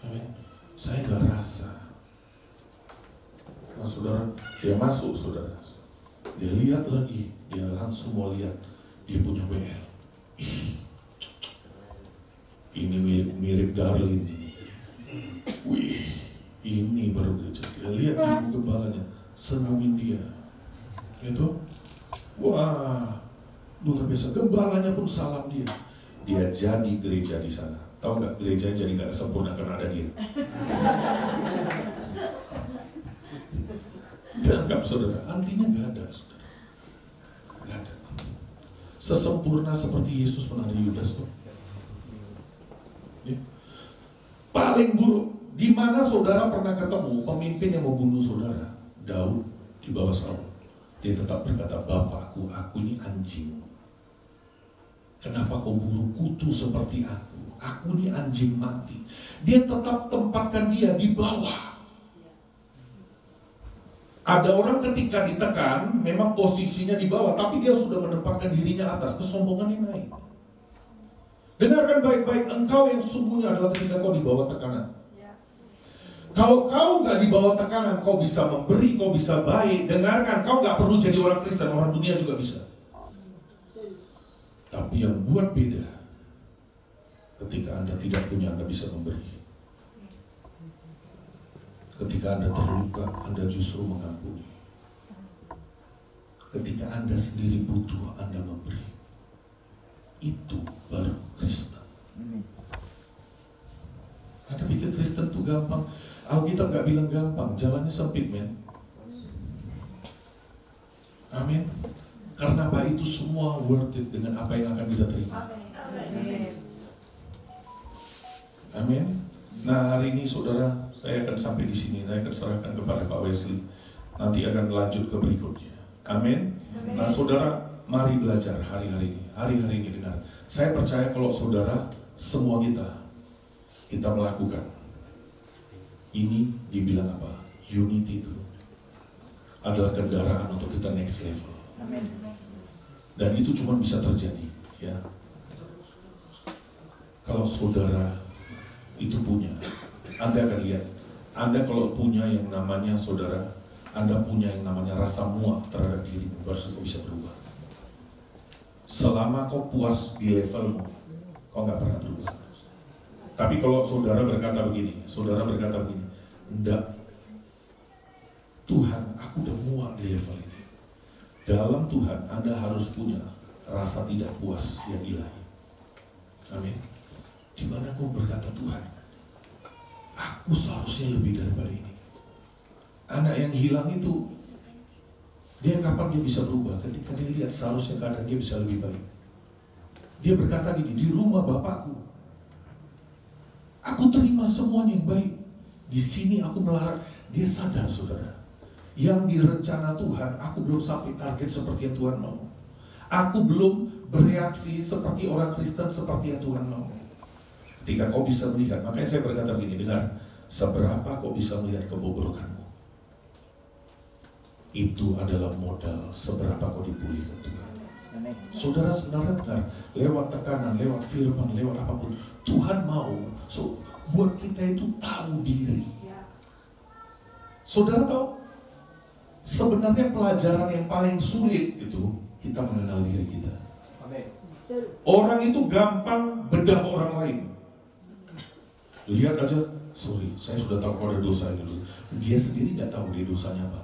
Amin. Saya enggak rasa. Nah, saudara, dia masuk, saudara. Dia lihat lagi, dia langsung mau lihat. Dia punya WL. Ini mirip Darlin. Wih, ini baru gereja. Dia lihat ibu gembalanya, senyumin dia. Itu, wah, luar biasa. Gembalanya pun salam dia. Dia jadi gereja di sana. Tahu nggak, gereja jadi nggak sempurna karena ada dia. Dianggap, saudara, artinya nggak ada, saudara. Nggak ada. Sesempurna seperti Yesus pun ada Yudas tuh. Ya. Paling buruk. Di mana saudara pernah ketemu pemimpin yang mau bunuh saudara? Daud di bawah Saul. Dia tetap berkata, Bapakku, aku ini anjing. Kenapa kau buru kutu seperti aku? Aku ini anjing mati. Dia tetap tempatkan dia di bawah. Ada orang ketika ditekan, memang posisinya di bawah, tapi dia sudah menempatkan dirinya atas, kesombongannya naik. Dengarkan baik-baik, engkau yang sungguhnya adalah ketika kau di bawah tekanan. Kalau kau nggak di bawah tekanan, kau bisa memberi, kau bisa baik. Dengarkan, kau nggak perlu jadi orang Kristen, orang dunia juga bisa. Tapi yang buat beda, ketika Anda tidak punya, Anda bisa memberi. Ketika Anda terluka, Anda justru mengampuni. Ketika Anda sendiri butuh, Anda memberi. Itu baru Kristen. Anda pikir Kristen itu gampang? Alkitab nggak bilang gampang, jalannya sempit, men. Amin. Karena apa? Itu semua worth it dengan apa yang akan kita terima. Amin. Nah, hari ini saudara, saya akan sampai di sini. Saya akan serahkan kepada Pak Wesley. Nanti akan lanjut ke berikutnya. Amin. Nah, saudara, mari belajar hari-hari ini dengar. Saya percaya kalau saudara, semua kita melakukan ini, dibilang apa? Unity itu adalah kendaraan untuk kita next level. Dan itu cuma bisa terjadi, ya, kalau saudara itu punya. Anda akan lihat, Anda kalau punya yang namanya saudara, Anda punya yang namanya rasa muak terhadap dirimu, baru kau bisa berubah. Selama kau puas di levelmu, kau nggak pernah berubah. Tapi kalau saudara berkata begini, enggak, Tuhan, aku udah muak di level ini. Dalam Tuhan, Anda harus punya rasa tidak puas yang ilahi. Amin. Dimana kau berkata, Tuhan, aku seharusnya lebih daripada ini. Anak yang hilang itu, dia kapan dia bisa berubah? Ketika dia lihat seharusnya keadaan dia bisa lebih baik. Dia berkata gini, di rumah bapakku, aku terima semuanya yang baik. Di sini aku melarat. Dia sadar, saudara, yang direncana Tuhan, aku belum sampai target seperti yang Tuhan mau. Aku belum bereaksi seperti orang Kristen seperti yang Tuhan mau. Ketika kau bisa melihat, makanya saya berkata begini, dengar, seberapa kau bisa melihat kebobrokanmu, itu adalah modal seberapa kau dipulihkan Tuhan. Saudara sebenarnya dengar, lewat tekanan, lewat firman, lewat apapun, Tuhan mau buat kita itu tahu diri. Saudara tahu, sebenarnya pelajaran yang paling sulit itu kita mengenal diri kita. Orang itu gampang bedah orang lain. Lihat aja, sorry, saya sudah tahu kalau ada dosa ini. Dia sendiri nggak tahu dia dosanya apa.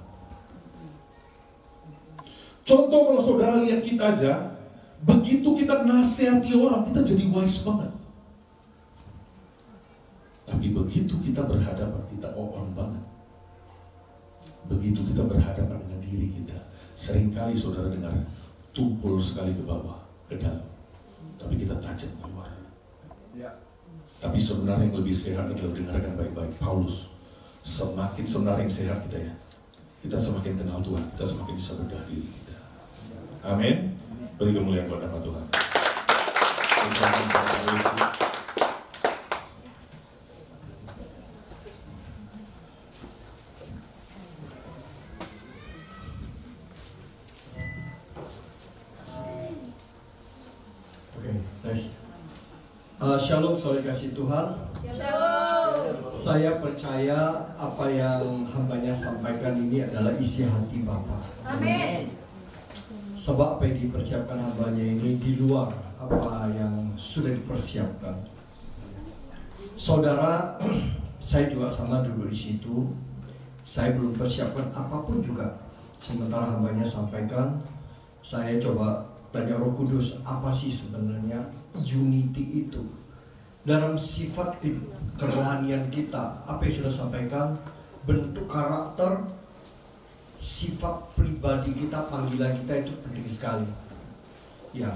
Contoh kalau saudara lihat kita aja, begitu kita nasihati orang, kita jadi wise banget. Tapi begitu kita berhadapan, kita on banget. Begitu kita berhadapan dengan diri kita, seringkali saudara dengar, tumpul sekali ke bawah, ke dalam. Tapi kita tajam keluar. Tapi sebenarnya yang lebih sehat adalah dengarkan baik-baik. Paulus, semakin sebenarnya yang sehat kita ya, kita semakin kenal Tuhan, kita semakin bisa bedah diri kita. Amin. Beri kemuliaan kepada nama Tuhan. Shalom, saudara kasih Tuhan. Shalom. Saya percaya apa yang hambanya sampaikan ini adalah isi hati Bapa. Amin. Sebab apa yang dipersiapkan hambanya ini di luar apa yang sudah dipersiapkan. Saudara, saya juga sama dulu di situ. Saya belum persiapkan apapun juga. Sementara hambanya sampaikan, saya coba tanya Roh Kudus, apa sih sebenarnya unity itu? Dalam sifat kerohanian kita, apa yang sudah sampaikan, bentuk karakter, sifat pribadi kita, panggilan kita itu penting sekali. Ya,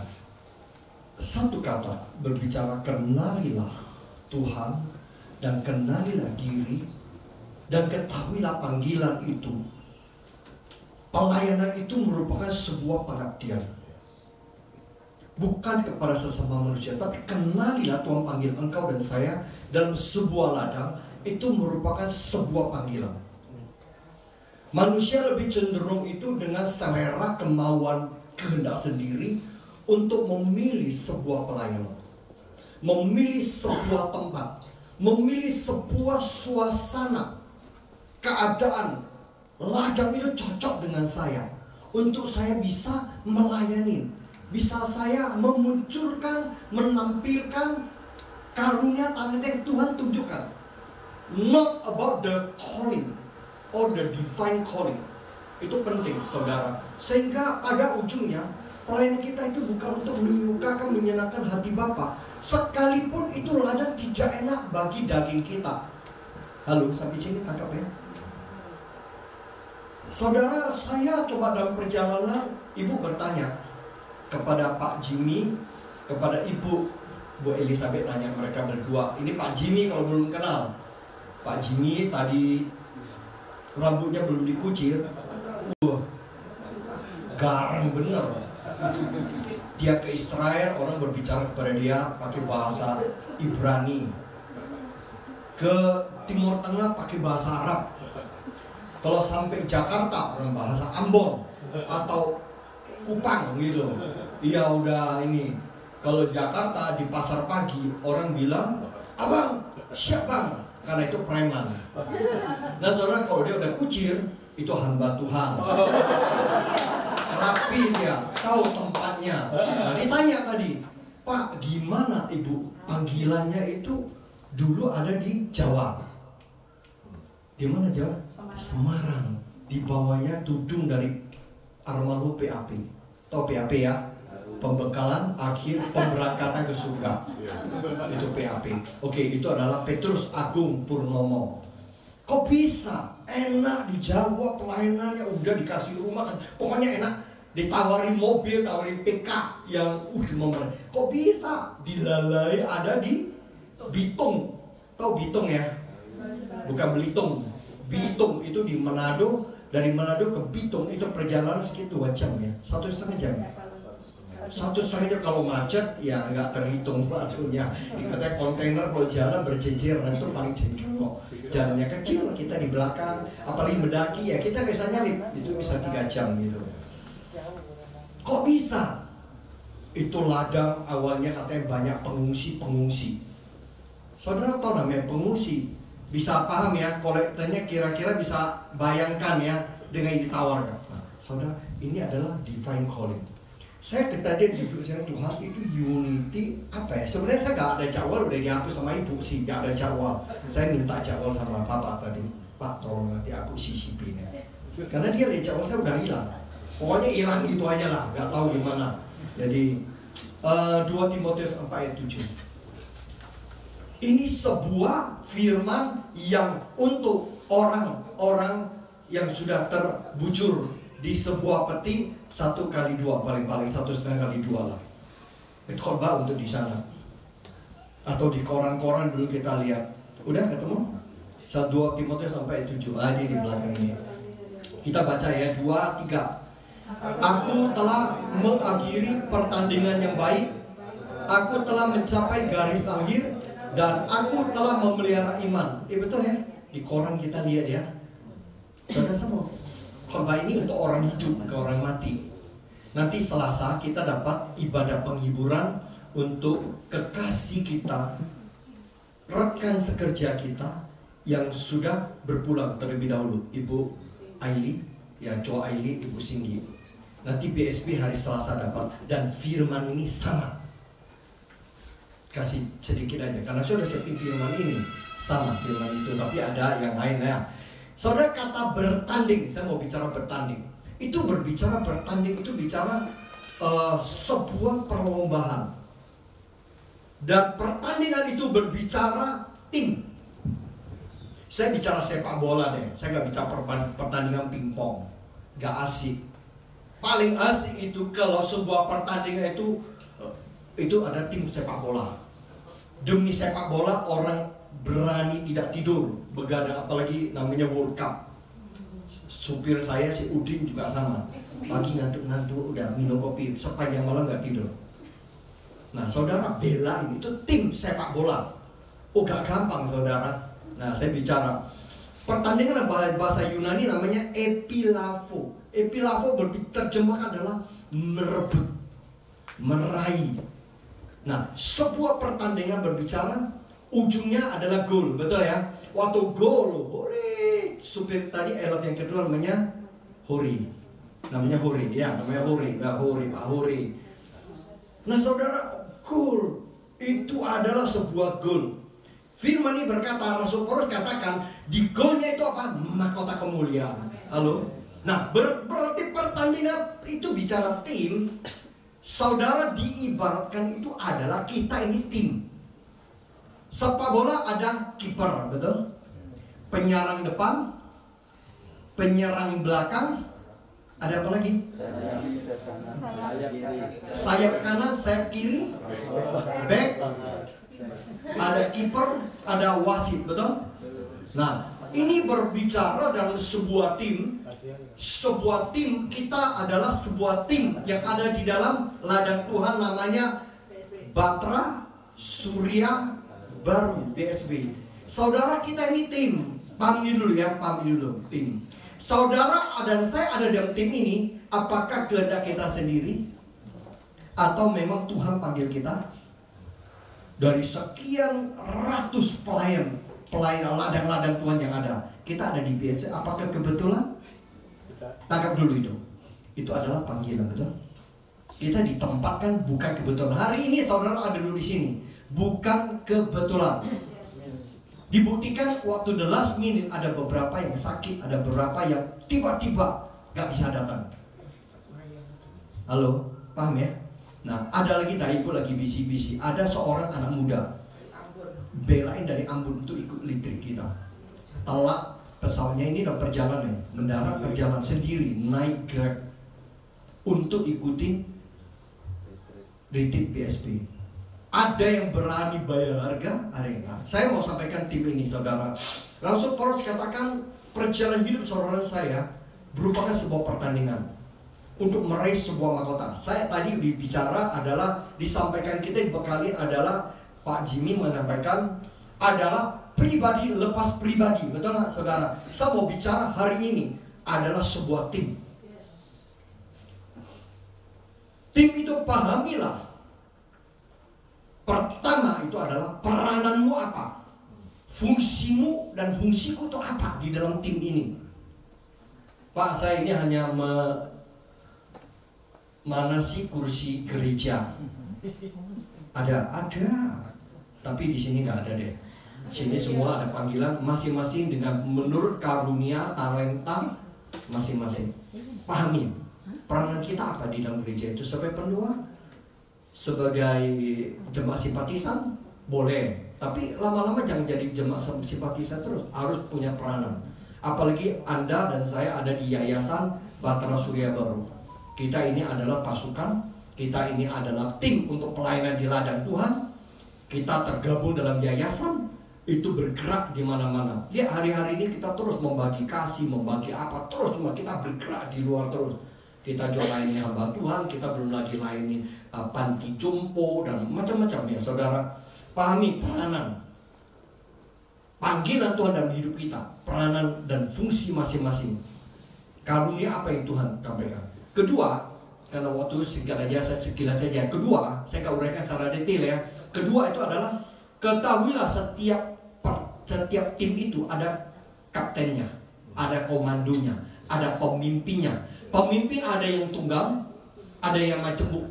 satu kata berbicara, kenalilah Tuhan dan kenalilah diri dan ketahuilah panggilan itu. Pelayanan itu merupakan sebuah pengabdian. Bukan kepada sesama manusia, tapi kenalilah Tuhan panggil engkau dan saya dalam sebuah ladang. Itu merupakan sebuah panggilan. Manusia lebih cenderung itu dengan selera, kemauan, kehendak sendiri untuk memilih sebuah pelayanan, memilih sebuah tempat, memilih sebuah suasana, keadaan. Ladang itu cocok dengan saya, untuk saya bisa melayani, bisa saya memunculkan, menampilkan karunia talenta yang Tuhan tunjukkan. Not about the calling or the divine calling. Itu penting, saudara. Sehingga pada ujungnya pelayanan kita itu bukan untuk menyukakan, menyenangkan hati Bapa. Sekalipun itu ladang tidak enak bagi daging kita. Halo, sampai sini tangkap ya. Saudara, saya coba dalam perjalanan ibu bertanya kepada Pak Jimmy, kepada ibu Bu Elizabeth, tanya mereka berdua. Ini Pak Jimmy kalau belum kenal. Pak Jimmy tadi rambutnya belum dikucir. Garang bener. Dia ke Israel, orang berbicara kepada dia pakai bahasa Ibrani. Ke Timur Tengah pakai bahasa Arab. Kalau sampai Jakarta orang bahasa Ambon atau Kupang gitu. Iya udah ini. Kalau Jakarta di pasar pagi orang bilang, "Abang, siap bang," karena itu preman. Nah saudara, kalau dia udah kucir itu hamba Tuhan. Rapi dia, tahu tempatnya. Nah, ditanya tadi, "Pak, gimana ibu panggilannya itu dulu ada di Jawa?" Di mana Jawa? Semarang. Di bawahnya tudung dari almarhum PAP. Tahu PAP ya? Pembekalan akhir pemberangkatan ke surga. Itu PAP. Oke, itu adalah Petrus Agung Purnomo. Kok bisa? Enak di Jawa pelayanannya, udah dikasih rumah kan. Pokoknya enak. Ditawarin mobil, tawarin PK yang gimana? Kok bisa? Dilalai ada di Bitung. Tahu Bitung ya? Bukan Belitung. Bitung itu di Manado. Dari Manado ke Bitung itu perjalanan sekitar 2 jam ya. 1,5 jam. 1,5 jam kalau macet ya nggak terhitung waktunya. Dikatakan kontainer kalau jalan berjejeran itu paling jengkel kok. Jalannya kecil, kita di belakang, apalagi mendaki ya kita bisa nyalip, itu bisa 3 jam gitu. Kok bisa? Itu ladang awalnya katanya banyak pengungsi. Saudara tahu namanya pengungsi? Bisa paham ya, kolektornya kira-kira bisa bayangkan ya dengan ditawarkan. Nah, saudara, ini adalah divine calling. Saya tadi duduk saya Tuhan itu unity apa ya? Sebenarnya saya nggak ada jadwal, udah dihapus sama ibu sih, nggak ada jadwal. Saya minta jadwal sama bapak tadi, Pak tolong nanti aku sisipin ya. Karena dia lihat jadwal saya udah hilang. Pokoknya hilang gitu aja lah, nggak tahu gimana. Jadi 2 Timotius 4 ayat 7. Ini sebuah firman yang untuk orang-orang yang sudah terbujur di sebuah peti 1x2, paling-paling 1,5x2 lah. Itu khotbah untuk di sana. Atau di koran-koran dulu kita lihat. Udah ketemu? 2 Timotius sampai 7. Ada di belakang ini. Kita baca ya 2, 3. Aku telah mengakhiri pertandingan yang baik. Aku telah mencapai garis akhir. Dan aku telah memelihara iman. Betul ya? Di koran kita lihat ya. Saudara semua, khotbah ini untuk orang hidup, ke orang mati. Nanti Selasa kita dapat ibadah penghiburan untuk kekasih kita, rekan sekerja kita yang sudah berpulang terlebih dahulu, Ibu Aili, ya cowok Aili, Ibu Singgi. Nanti BSB hari Selasa dapat, dan firman ini sama. Kasih sedikit aja, karena saya udah siapin firman ini sama firman itu, tapi ada yang lain ya. Saudara, kata bertanding, saya mau bicara bertanding. Itu berbicara bertanding, itu bicara sebuah perlombaan. Dan pertandingan itu berbicara tim. Saya bicara sepak bola deh, saya nggak bicara pertandingan pingpong, nggak asik. Paling asik itu kalau sebuah pertandingan itu ada tim sepak bola. Demi sepak bola orang berani tidak tidur begadang, apalagi namanya World Cup. Supir saya si Udin juga sama, pagi ngantuk-ngantuk udah minum kopi sepanjang malam nggak tidur. Nah saudara, bela ini itu tim sepak bola. Oh gak gampang saudara. Nah saya bicara pertandingan bahasa Yunani namanya epilafo. Epilafo terjemah adalah merebut, meraih. Nah, sebuah pertandingan berbicara ujungnya adalah gol, betul ya? Waktu gol, hore, supir tadi elok yang kedua namanya Hori, namanya Hori, ya namanya Hori, ya Hori, Pak Hori. Nah, saudara, gol itu adalah sebuah gol. Firman ini berkata, Rasul Paulus katakan di golnya itu apa? Mahkota kemuliaan. Halo. Nah, berarti pertandingan itu bicara tim. Saudara, diibaratkan itu adalah kita ini tim. Sepak bola ada kiper, betul? Penyerang depan, penyerang belakang, Ada apa lagi? Sayap kanan, sayap kiri, back, ada kiper, ada wasit, betul? Nah, ini berbicara dalam sebuah tim. Sebuah tim, kita adalah sebuah tim yang ada di dalam ladang Tuhan, namanya Batra Surya Baru BSB. Saudara, kita ini tim. Pahami dulu ya, pahami dulu tim. Saudara dan saya ada dalam tim ini. Apakah kehendak kita sendiri atau memang Tuhan panggil kita? Dari sekian ratus pelayan ladang-ladang Tuhan yang ada, kita ada di BSB. Apakah kebetulan? Tangkap dulu itu. Itu adalah panggilan, betul? Kita ditempatkan bukan kebetulan. Hari ini saudara ada dulu di sini, bukan kebetulan. Dibuktikan waktu the last minute ada beberapa yang sakit, ada beberapa yang tiba-tiba gak bisa datang. Halo, paham ya? Nah, ada lagi tadi ibu lagi bisi-bisi. Ada seorang anak muda belain dari Ambon untuk ikut litrik kita. Telat pesawatnya ini dalam perjalanan, mendarat perjalanan sendiri, naik Grab untuk ikutin retreat PSP. Ada yang berani bayar harga, ada yang enggak. Saya mau sampaikan tim ini, saudara. Rasul Paulus katakan perjalanan hidup saudara saya merupakan sebuah pertandingan untuk meraih sebuah mahkota. Saya tadi bicara adalah disampaikan kita dibekali adalah Pak Jimmy menyampaikan adalah pribadi lepas pribadi, betul nggak saudara? Saya mau bicara hari ini adalah sebuah tim. Tim itu pahamilah. Pertama itu adalah perananmu apa, fungsimu dan fungsiku itu apa di dalam tim ini. Pak, saya ini hanya manasi kursi gereja. Ada, tapi di sini nggak ada deh. Sini semua ada panggilan masing-masing dengan menurut karunia talenta masing-masing. Pahami peranan kita apa di dalam gereja itu. Sebagai pendua, sebagai jemaat simpatisan boleh, tapi lama-lama jangan jadi jemaat simpatisan terus, harus punya peranan. Apalagi Anda dan saya ada di Yayasan Batra Surya Baru. Kita ini adalah pasukan, kita ini adalah tim untuk pelayanan di ladang Tuhan. Kita tergabung dalam yayasan, itu bergerak di mana-mana. Lihat hari-hari ini kita terus membagi kasih, membagi apa, terus cuma kita bergerak di luar terus. Kita juga layani hamba Tuhan, kita belum lagi layani panti jompo dan macam-macam ya saudara. Pahami peranan, panggilan Tuhan dalam hidup kita, peranan dan fungsi masing-masing. Karunia apa yang Tuhan sampaikan. Kedua, karena waktu singkat aja, saya sekilas saja. Kedua, saya akan uraikan secara detail ya. Kedua itu adalah ketahuilah setiap tim itu ada kaptennya, ada komandonya, ada pemimpinnya. Pemimpin ada yang tunggal, ada yang majemuk,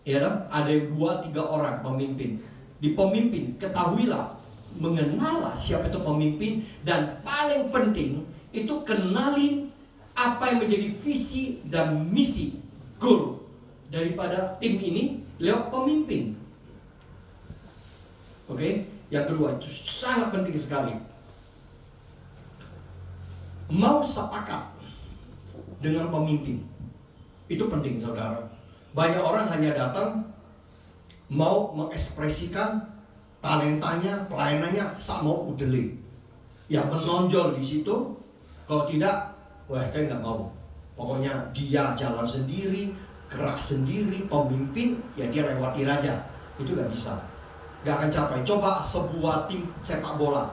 ya kan? Ada yang 2-3 orang pemimpin. Di pemimpin ketahuilah, mengenallah siapa itu pemimpin, dan paling penting itu kenali apa yang menjadi visi dan misi, goal daripada tim ini lewat pemimpin. Oke, yang kedua itu sangat penting sekali. Mau sepakat dengan pemimpin, itu penting saudara. Banyak orang hanya datang mau mengekspresikan talentanya, pelayanannya, sak mau udele. Yang menonjol di situ, kalau tidak, wah saya nggak mau. Pokoknya dia jalan sendiri, gerak sendiri, pemimpin, ya dia lewatin aja. Itu nggak bisa, nggak akan capai. Coba sebuah tim sepak bola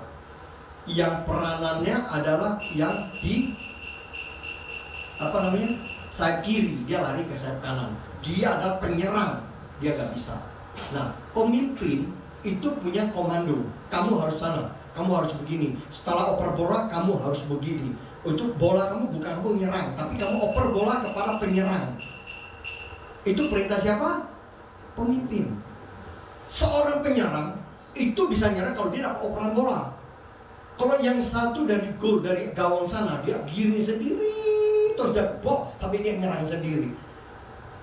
yang peranannya adalah yang di sayap kiri, dia lari ke sayap kanan. Dia adalah penyerang, dia gak bisa. Nah, pemimpin itu punya komando. Kamu harus sana, kamu harus begini. Setelah oper bola, kamu harus begini. Itu bola kamu bukan kamu menyerang, tapi kamu oper bola kepada penyerang. Itu perintah siapa? Pemimpin. Seorang penyerang itu bisa nyerang kalau dia dapat operan bola. Kalau yang satu dari gol, dari gawang sana, dia giring sendiri, terus dia bok, tapi dia nyerang sendiri.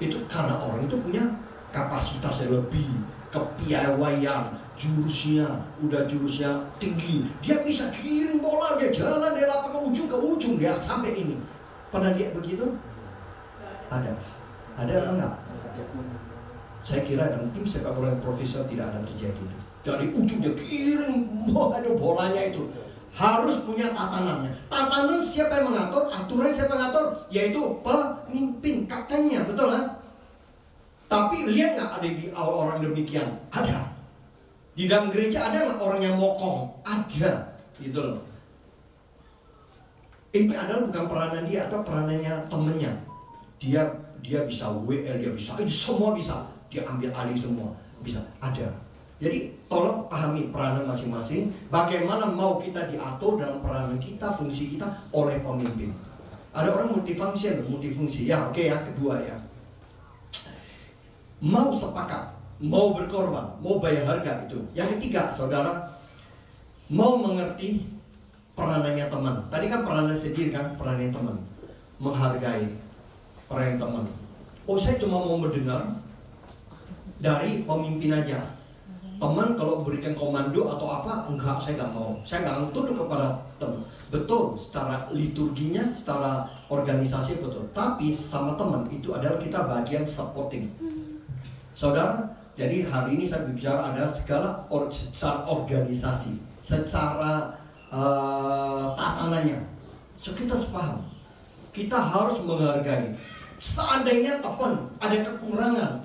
Itu karena orang itu punya kapasitas yang lebih, kepiawaian, jurusnya tinggi. Dia bisa kirim bola, dia jalan dari lapangan ujung ke ujung, dia sampai ini. Pernah lihat begitu? Ada atau enggak? Saya kira dalam tim sepak bola yang profesional tidak ada terjadi. Dari ujungnya kirim, ada bolanya itu harus punya tatanannya. Tatanan siapa yang mengatur? Aturan siapa yang mengatur? Yaitu pemimpin, kaptennya, betul kan? Tapi lihat nggak ada di awal orang demikian? Ada. Di dalam gereja ada nggak orang yang mokong? Ada, gitu loh. Ini adalah bukan peranan dia atau peranannya temennya. Dia bisa WL, dia bisa, ini semua bisa. Dia ambil alih semua, bisa. Ada. Jadi tolong pahami peranan masing-masing. Bagaimana mau kita diatur dalam peranan kita, fungsi kita oleh pemimpin. Ada orang multifungsi. Ya, oke ya, kedua ya. Mau sepakat, mau berkorban, mau bayar harga itu. Yang ketiga, saudara, mau mengerti peranannya teman. Tadi kan peranan sendiri kan, peranannya teman. Menghargai peran teman. Oh, saya cuma mau mendengar dari pemimpin aja. Teman kalau berikan komando atau apa, enggak, saya nggak mau. Saya nggak tunduk kepada teman. Betul, secara liturginya, secara organisasi betul. Tapi sama teman itu adalah kita bagian supporting. Saudara, jadi hari ini saya bicara ada segala secara organisasi, secara tatanannya. So, kita harus paham. Kita harus menghargai. Seandainya teman ada kekurangan,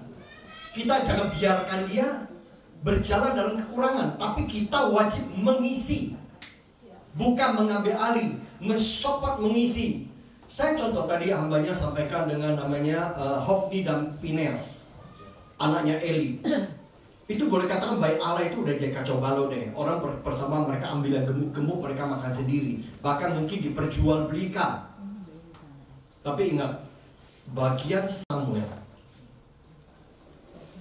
kita jangan biarkan dia berjalan dalam kekurangan, tapi kita wajib mengisi, bukan mengambil alih, mensupport, mengisi. Saya contoh tadi hambanya sampaikan dengan namanya Hofni dan Pinehas, anaknya Eli. Itu boleh katakan baik Allah itu udah jadi kacau balau deh. Orang bersama mereka ambil yang gemuk-gemuk, mereka makan sendiri, bahkan mungkin diperjualbelikan. Tapi ingat, bagian Samuel,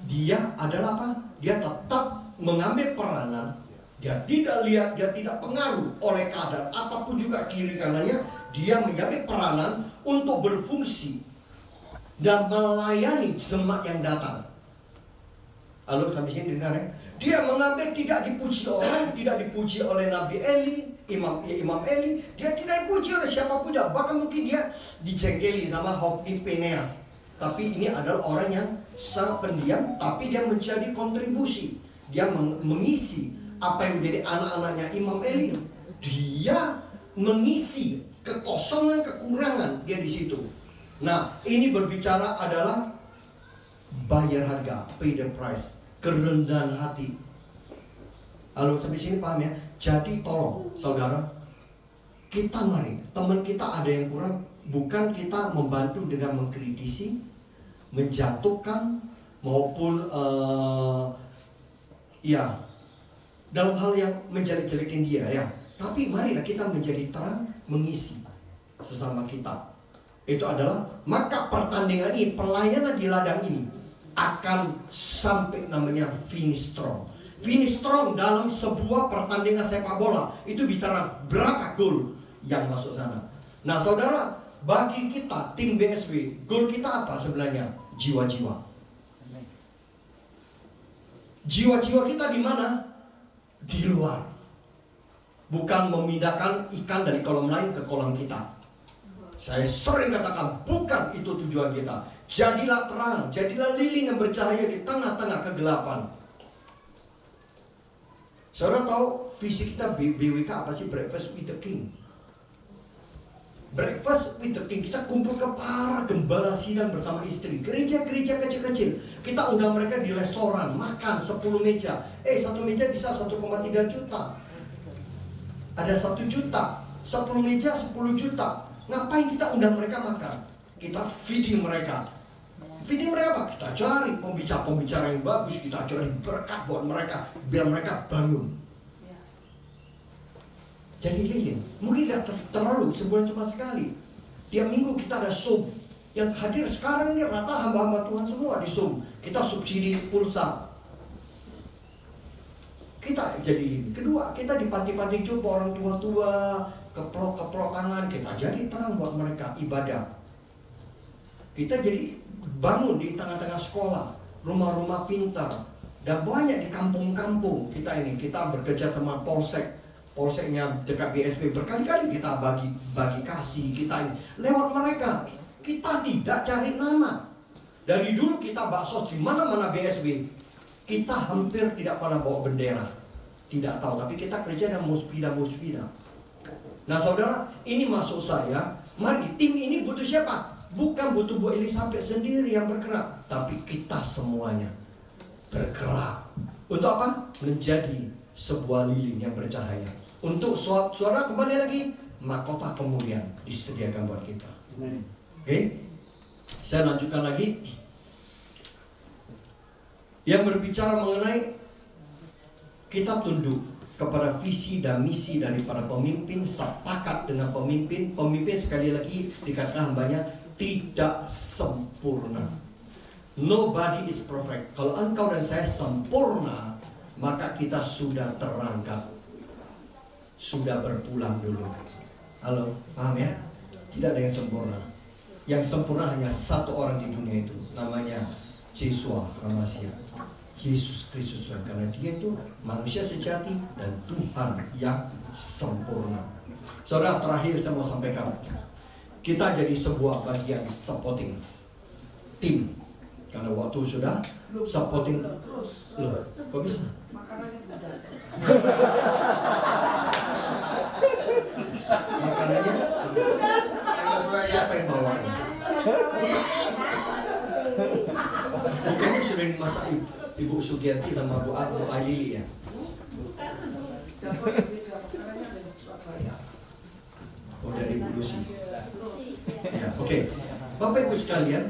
dia adalah apa? Dia tetap mengambil peranan. Dia tidak lihat, dia tidak pengaruh oleh keadaan apapun juga kiri kanannya. Dia mengambil peranan untuk berfungsi dan melayani jemaat yang datang. Lalu sampai sini dengar ya. Dia mengambil, tidak dipuji orang, tidak dipuji oleh Nabi Eli, Imam Eli. Dia tidak dipuji oleh siapapun juga. Bahkan mungkin dia dijengkeli sama Hofni Pinehas. Tapi ini adalah orang yang sangat pendiam, tapi dia menjadi kontribusi. Dia mengisi apa yang menjadi anak-anaknya Imam Eli. Dia mengisi kekosongan, kekurangan dia di situ. Nah, ini berbicara adalah bayar harga, pay the price, kerendahan hati. Lalu sampai sini paham ya? Jadi tolong saudara, kita mari, teman kita ada yang kurang, bukan kita membantu dengan mengkritisi, menjatuhkan, maupun ya dalam hal yang menjelek-jelekin dia ya. Tapi marilah kita menjadi terang, mengisi sesama kita. Itu adalah, maka pertandingan ini, pelayanan di ladang ini akan sampai namanya finish strong. Finish strong dalam sebuah pertandingan sepak bola itu bicara berapa gol yang masuk sana. Nah saudara, bagi kita tim BSW, gol kita apa sebenarnya? Jiwa-jiwa. Jiwa-jiwa kita di mana? Di luar. Bukan memindahkan ikan dari kolam lain ke kolam kita. Saya sering katakan, bukan itu tujuan kita. Jadilah terang, jadilah lilin yang bercahaya di tengah-tengah kegelapan. Saudara tahu visi kita BWK apa sih? Breakfast with the King. Breakfast with the King. Kita kumpul ke para gembala sidang bersama istri. Gereja-gereja kecil-kecil. Kita undang mereka di restoran, makan 10 meja. Satu meja bisa 1,3 juta. Ada 1 juta. 10 meja 10 juta. Ngapain kita undang mereka makan? Kita feeding mereka. Feeding mereka apa? Kita cari pembicara-pembicara yang bagus. Kita cari berkat buat mereka, biar mereka bangun. Jadi lilin. Mungkin gak terlalu, sebulan cuma sekali. Tiap minggu kita ada Zoom. Yang hadir sekarang ini rata hamba-hamba Tuhan semua di Zoom. Kita subsidi pulsa. Kita jadi lilin. Kedua, kita di panti-panti jumpa orang tua-tua, keplok tangan, kita jadi terang buat mereka ibadah. Kita jadi bangun di tengah-tengah sekolah, rumah-rumah pintar, dan banyak di kampung-kampung kita ini. Kita bekerja sama polseknya dekat BSP, berkali-kali kita bagi kasih kita ini lewat mereka. Kita tidak cari nama. Dari dulu kita bakso di mana-mana BSB, kita hampir tidak pernah bawa bendera. Tidak tahu, tapi kita kerja dengan muspida. Nah saudara, ini maksud saya, mari tim ini butuh siapa? Bukan butuh Bu Elizabeth sendiri yang bergerak, tapi kita semuanya bergerak. Untuk apa? Menjadi sebuah lilin yang bercahaya. Untuk saudara kembali lagi, mahkota kemuliaan disediakan buat kita. Oke? Saya lanjutkan lagi. Yang berbicara mengenai kita tunduk kepada visi dan misi daripada pemimpin, sepakat dengan pemimpin. Pemimpin sekali lagi dikatakan hambanya tidak sempurna. Nobody is perfect. Kalau engkau dan saya sempurna, maka kita sudah terangkat, sudah berpulang dulu. Halo, paham ya? Tidak ada yang sempurna. Yang sempurna hanya satu orang di dunia itu, namanya Yeshua HaMashiach, Yesus Kristus, karena dia itu manusia sejati dan Tuhan yang sempurna. Saudara, terakhir saya mau sampaikan, kita jadi sebuah bagian supporting tim. Karena waktu sudah supporting. Loh, kok bisa? Makanannya siapa yang bawa? Kayaknya sudah dimasak Ibu Sugiarti sama Bu Alili ya. Oh, dari Bu Lucy. Ya, oke. Bapak Ibu sekalian,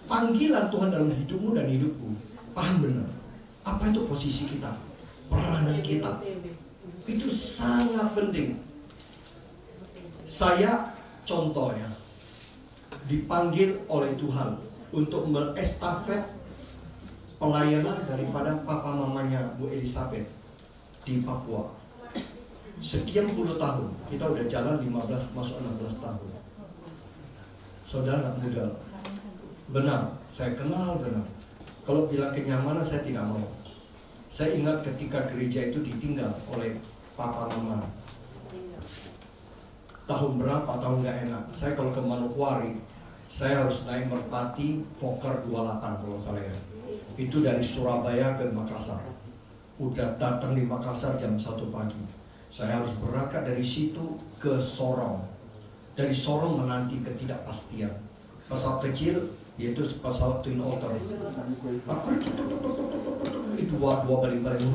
panggilan Tuhan dalam hidupmu dan hidupku, paham benar. Apa itu posisi kita? Peranan kita. Itu sangat penting. Saya contoh ya, dipanggil oleh Tuhan untuk merestafet pelayanan daripada papa mamanya Bu Elizabeth di Papua. Sekian puluh tahun, kita udah jalan 15 masuk 16 tahun. Saudara anak muda, benar, saya kenal benar. Kalau bilang kenyamanan saya tidak mau. Saya ingat ketika gereja itu ditinggal oleh papa mama. Tahun berapa, tahun nggak enak. Saya kalau ke Manokwari, saya harus naik Merpati Fokker 28 kalau salah ya. Itu dari Surabaya ke Makassar. Udah datang di Makassar jam 1 pagi. Saya harus berangkat dari situ ke Sorong. Dari Sorong menanti ketidakpastian. Pesawat kecil, yaitu pesawat Twin Otter. Itu dua baling-baling,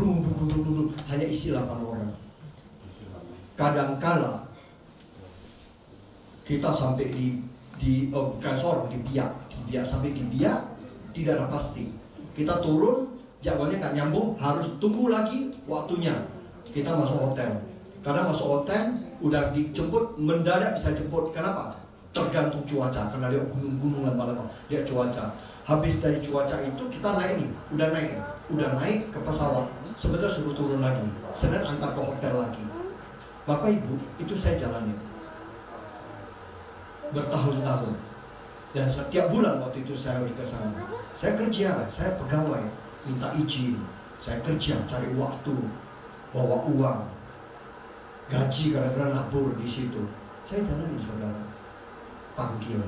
hanya isi 8 orang. Kadangkala kita sampai di Sorong, di Biak sampai di Biak tidak ada pasti. Kita turun, jadwalnya nggak nyambung, harus tunggu lagi waktunya. Kita masuk hotel. Karena masuk hotel, udah dijemput, mendadak bisa jemput. Kenapa? Tergantung cuaca, karena lihat gunung-gunung lama-lama, lihat cuaca. Habis dari cuaca itu kita naik nih, udah naik ke pesawat. Sebentar suruh turun lagi, sedang antar ke hotel lagi. Bapak Ibu, itu saya jalani bertahun-tahun. Dan setiap bulan waktu itu saya harus ke sana. Saya kerja, saya pegawai, minta izin. Saya kerja, cari waktu, bawa uang, gaji kadang-kadang nabur di situ. Saya jalani, saudara. Panggil.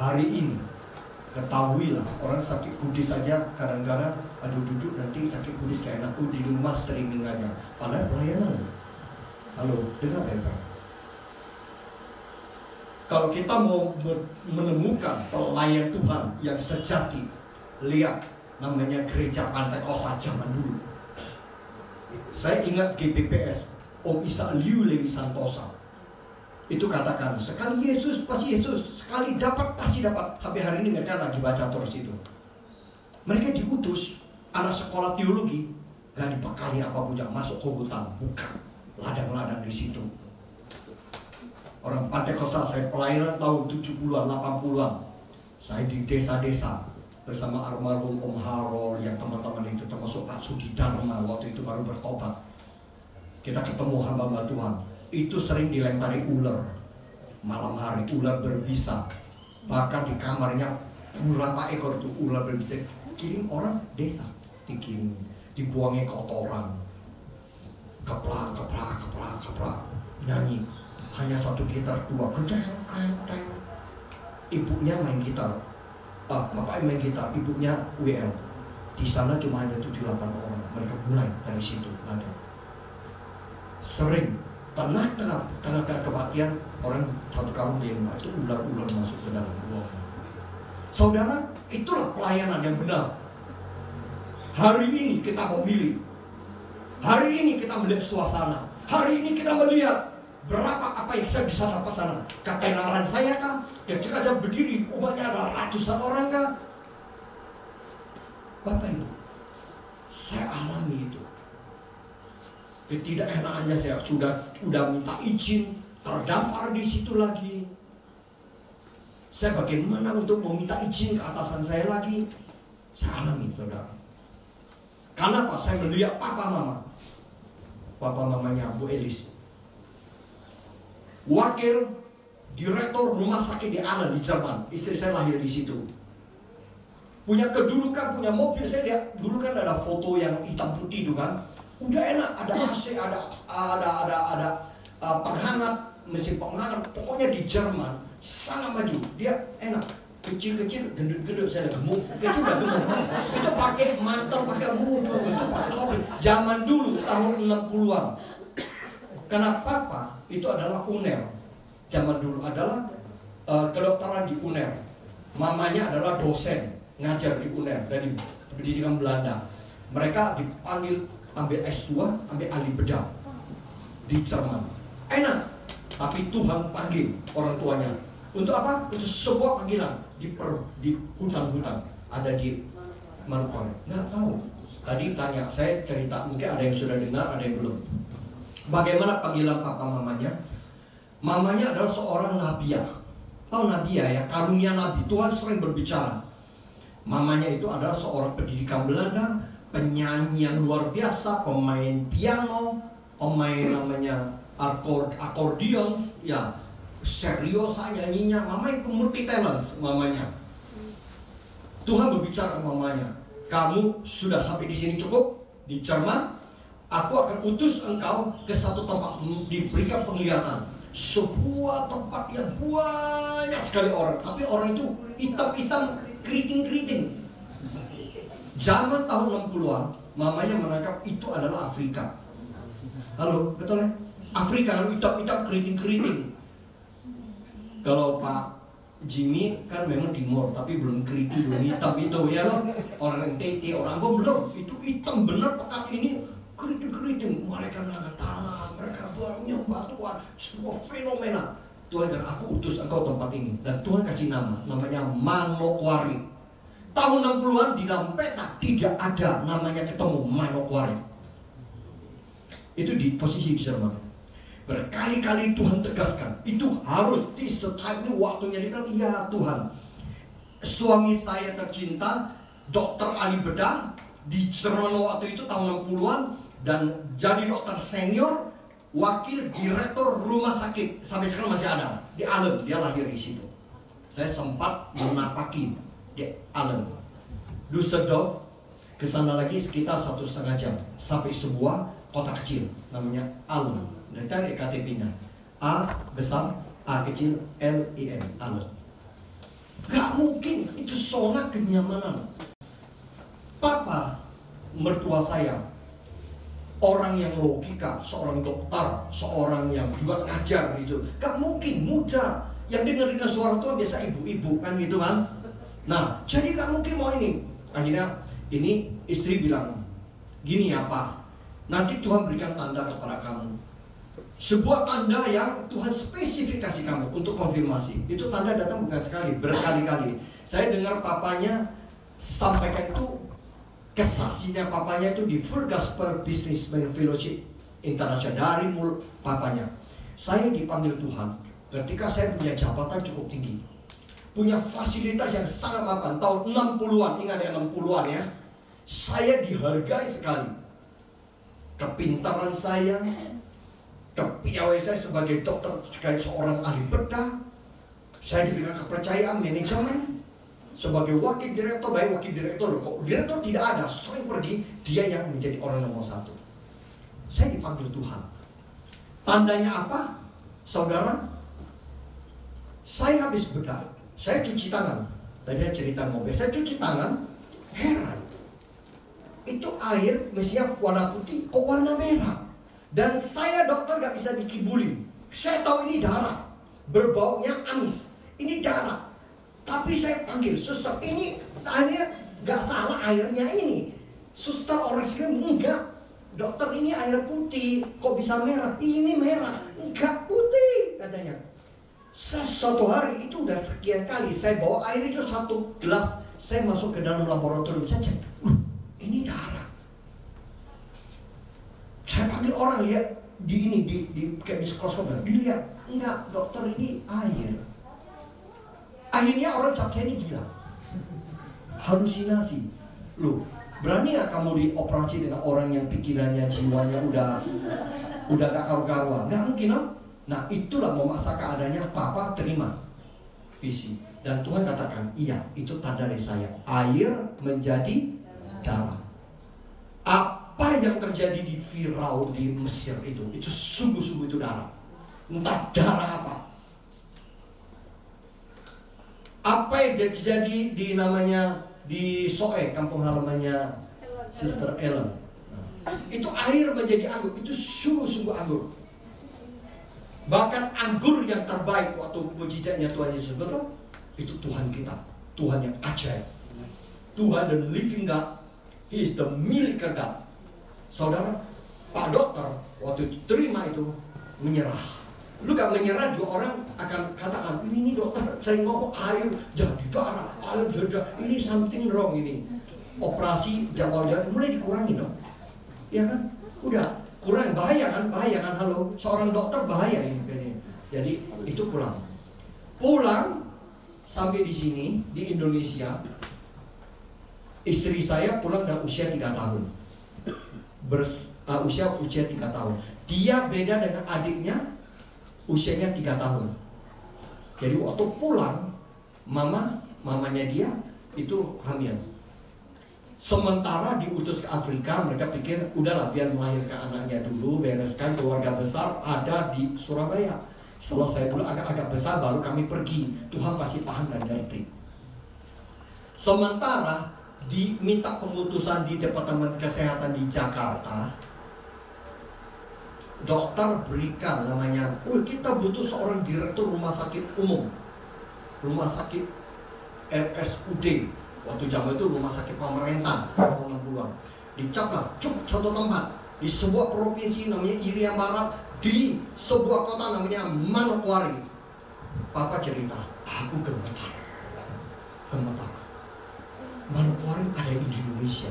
Hari ini, ketahuilah, orang sakit kudis saja kadang-kadang, aduh duduk nanti sakit kudis kayak anakku di rumah streaming aja. Padahal pelayanan. Halo, dengar baik-baik. Kalau kita mau menemukan pelayan Tuhan yang sejati, lihat namanya gereja Pantekosta zaman dulu. Saya ingat GPPS, Om Isa Liu Lewi Santosa. Itu katakan, sekali Yesus pasti Yesus, sekali dapat pasti dapat. Sampai hari ini mereka lagi baca terus itu. Mereka diutus, anak sekolah teologi, gak dibekali apa pun, masuk ke hutan, buka ladang-ladang di situ. Orang Pantekosta, saya pelayanan tahun 70-an, 80-an. Saya di desa-desa bersama almarhum Om Harol, yang teman-teman itu termasuk Pak Sudi Dharma, waktu itu baru bertobat. Kita ketemu hamba-hamba Tuhan. Itu sering dilempari ular. Malam hari ular berbisa. Bahkan di kamarnya berapa ekor itu ular berbisa. Kirim orang desa, dikirim, dibuangnya kotoran. Keplak, keplak, keplak, keplak. Nyanyi. Hanya satu gitar, dua kerja, ibunya main gitar, bapaknya main gitar, ibunya WL. Di sana cuma ada 7-8 orang. Mereka mulai dari situ ada. Sering tengah kebaktian orang satu kampung di rumah itu ular-ular masuk ke dalam ruangan. Saudara, itulah pelayanan yang benar. Hari ini kita memilih. Hari ini kita melihat suasana. Hari ini kita melihat berapa apa yang saya bisa dapat sana. Ketenaran saya kah? Ketika saya berdiri, umatnya ada ratusan orang kah? Bapak Ibu, saya alami itu. Ketidakenakannya saya sudah minta izin, terdampar di situ lagi. Saya bagaimana untuk meminta izin ke atasan saya lagi? Saya alami, saudara. Karena apa? Saya melihat papa mamanya Bu Elis, wakil direktur rumah sakit di Aachen di Jerman. Istri saya lahir di situ. Punya kedudukan, punya mobil. Saya lihat dulu kan ada foto yang hitam putih itu kan. Udah enak, ada AC, ada penghangat, mesin penghangat. Pokoknya di Jerman sangat maju. Dia enak. Kecil-kecil, gendut-gendut, saya gemuk. Kecil udah gemuk. Itu pakai mantel, pakai muda, itu pakai topi. Zaman dulu tahun 60-an. Karena papa itu adalah UNER. Zaman dulu adalah kedokteran di UNER. Mamanya adalah dosen ngajar di UNER dari pendidikan Belanda. Mereka dipanggil ambil S2, ambil ahli bedah di Jerman. Enak, tapi Tuhan panggil orang tuanya. Untuk apa? Untuk sebuah panggilan di hutan-hutan. Ada di Maluku. Nggak tahu. Tadi tanya, saya cerita, mungkin ada yang sudah dengar, ada yang belum. Bagaimana panggilan papa mamanya? Mamanya adalah seorang nabiah. Tahu nabiah ya? Karunia nabi. Tuhan sering berbicara. Mamanya itu adalah seorang pendidikan Belanda, penyanyi yang luar biasa, pemain piano, pemain namanya akordeon, ya serius nyanyinya. Mamanya multi talent, mamanya. Tuhan berbicara ke mamanya, kamu sudah sampai di sini cukup di Jerman. Aku akan utus engkau ke satu tempat, diberikan penglihatan. Sebuah tempat yang banyak sekali orang, tapi orang itu hitam-hitam, keriting-keriting. Zaman tahun 60-an, mamanya menangkap itu adalah Afrika. Halo, betul ya? Afrika, lalu hitam-hitam, keriting-keriting. Kalau Pak Jimmy kan memang timur, tapi belum keriting, belum hitam itu ya loh. Orang NTT, orang Ambon belum. Itu hitam bener, pekat ini keriting-keriting. Mereka angkat tangan, mereka menyembah Tuhan. Sebuah fenomena. Tuhan dan aku utus engkau tempat ini. Dan Tuhan kasih nama, namanya Manokwari. Tahun 60-an di dalam peta tidak ada namanya ketemu Manokwari. Itu di posisi di Jerman. Berkali-kali Tuhan tegaskan, itu harus di time ini waktunya. Dia bilang, iya Tuhan. Suami saya tercinta, dokter ahli bedah di Jerman waktu itu tahun 60-an, dan jadi dokter senior, wakil direktur rumah sakit sampai sekarang masih ada di Aachen. Dia lahir di situ. Saya sempat menapaki di Aachen, Düsseldorf, ke sana lagi sekitar 1,5 jam sampai sebuah kota kecil namanya Aachen. Dan kan KTP-nya A besar, A kecil, L-I-N, Aachen. Gak mungkin, itu zona kenyamanan. Papa mertua saya orang yang logika, seorang dokter, seorang yang juga ngajar gitu. Gak mungkin muda yang dengar suara Tuhan biasa ibu-ibu kan gitu kan. Nah, jadi gak mungkin mau ini. Akhirnya ini istri bilang, gini ya Pak, nanti Tuhan berikan tanda kepada kamu. Sebuah tanda yang Tuhan spesifikasi kamu untuk konfirmasi. Itu tanda datang bukan sekali, berkali-kali. Saya dengar papanya sampaikan itu, kesaksiannya papanya itu di Full Gospel Businessman Fellowship International dari mulut papanya. Saya dipanggil Tuhan ketika saya punya jabatan cukup tinggi, punya fasilitas yang sangat mapan. Tahun 60-an, ingat ya 60-an ya. Saya dihargai sekali. Kepintaran saya, kepiawaian saya sebagai dokter, sebagai seorang ahli bedah, saya diberikan kepercayaan manajemen. Sebagai wakil direktur, baik wakil direktur, kok direktur tidak ada, sering pergi, dia yang menjadi orang nomor 1. Saya dipanggil Tuhan. Tandanya apa? Saudara, saya habis bedah, Saya cuci tangan. Tadi saya cerita mobil, saya cuci tangan, heran. Itu air mestinya warna putih, kok warna merah. Dan saya dokter gak bisa dikibulin. Saya tahu ini darah, berbaunya amis. Ini darah. Tapi saya panggil, suster, ini airnya gak salah airnya ini. Suster orang sini enggak. Dokter, ini air putih, kok bisa merah? Ini merah, enggak putih katanya. Suatu hari itu udah sekian kali saya bawa air itu 1 gelas, saya masuk ke dalam laboratorium, saya cek, ini darah. Saya panggil orang lihat di ini di kayak mikroskop, dilihat, enggak dokter, ini air. Akhirnya orang cap saya ini gila, halusinasi. Loh, berani nggak kamu dioperasi dengan orang yang pikirannya, jiwanya udah gak karu-karuan? Nggak mungkin, no? Nah, itulah memaksa keadaannya. Papa terima visi. Dan Tuhan katakan, iya, itu tanda dari saya. Air menjadi darah. Apa yang terjadi di Firaun di Mesir itu sungguh-sungguh itu darah. Entah darah apa. Apa yang terjadi di namanya di Soe, kampung halamannya Sister Ellen. Itu air menjadi anggur. Itu sungguh-sungguh anggur. Bahkan anggur yang terbaik waktu mujizatnya Tuhan Yesus, betul? Itu Tuhan kita, Tuhan yang ajaib, Tuhan the living God. He is the miracle God. Saudara, Pak Dokter waktu itu terima itu menyerah. Lu gak menyerah juga orang akan katakan, ini dokter saya ngomong air jadi darah, air jadi ini something wrong ini. Operasi jadwal-jadwal mulai dikurangi dong, ya kan? Udah kurang, bahaya kan, halo, seorang dokter bahaya ini kayaknya. Jadi itu pulang sampai di sini di Indonesia. Istri saya pulang dan usia 3 tahun, usia 3 tahun. Dia beda dengan adiknya, usianya 3 tahun. Jadi waktu pulang, mamanya dia itu hamil. Sementara diutus ke Afrika, mereka pikir udahlah biar melahirkan anaknya dulu, bereskan keluarga besar ada di Surabaya. Setelah saya pulang agak besar baru kami pergi. Tuhan pasti paham dan ngerti. Sementara diminta pemutusan di Departemen Kesehatan di Jakarta, dokter berikan namanya, kita butuh seorang direktur rumah sakit umum, rumah sakit RSUD. Waktu zaman itu rumah sakit pemerintah tahun 60-an. Dicaplah, satu tempat di sebuah provinsi namanya Irian Barat, di sebuah kota namanya Manokwari. Papa cerita, aku gemetar. Manokwari ada di Indonesia.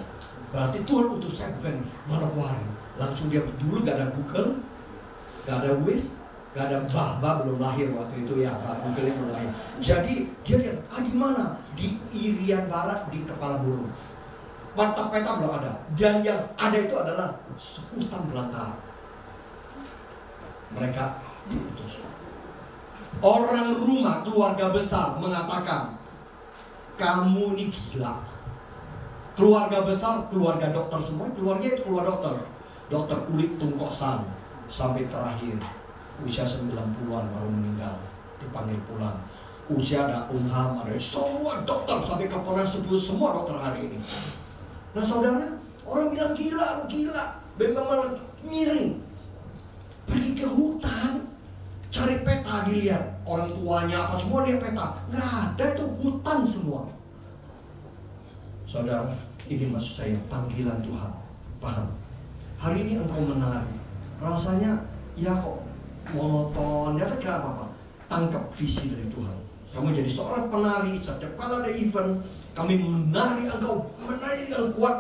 Berarti Tuhan utus saya bukan Manokwari. Langsung dia dulu gak ada Google, gak ada Waze, gak ada Mbah belum lahir waktu itu ya, Google belum lahir. Jadi dia lihat, di mana? Di Irian Barat, di Kepala Burung. Peta belum ada. Dan yang ada itu adalah hutan belantara. Mereka diutus. Orang rumah, keluarga besar mengatakan, kamu ini gila. Keluarga besar, keluarga dokter semua, keluarga itu keluarga dokter. Dokter kulit tungkosan sampai terakhir. Usia 90-an baru meninggal, dipanggil pulang. Usia ada Ham, ada semua dokter sampai kepala 10 semua dokter hari ini. Nah saudara, orang bilang gila, memang miring. Pergi ke hutan, cari peta dilihat, orang tuanya apa semua lihat peta, nggak ada, itu hutan semua. Saudara, ini maksud saya panggilan Tuhan, paham? Hari ini engkau menari, rasanya ya kok monoton, ya kira apa-apa. Tangkap visi dari Tuhan. Kamu jadi seorang penari, setiap kali ada event, kami menari, engkau menari dengan kuat.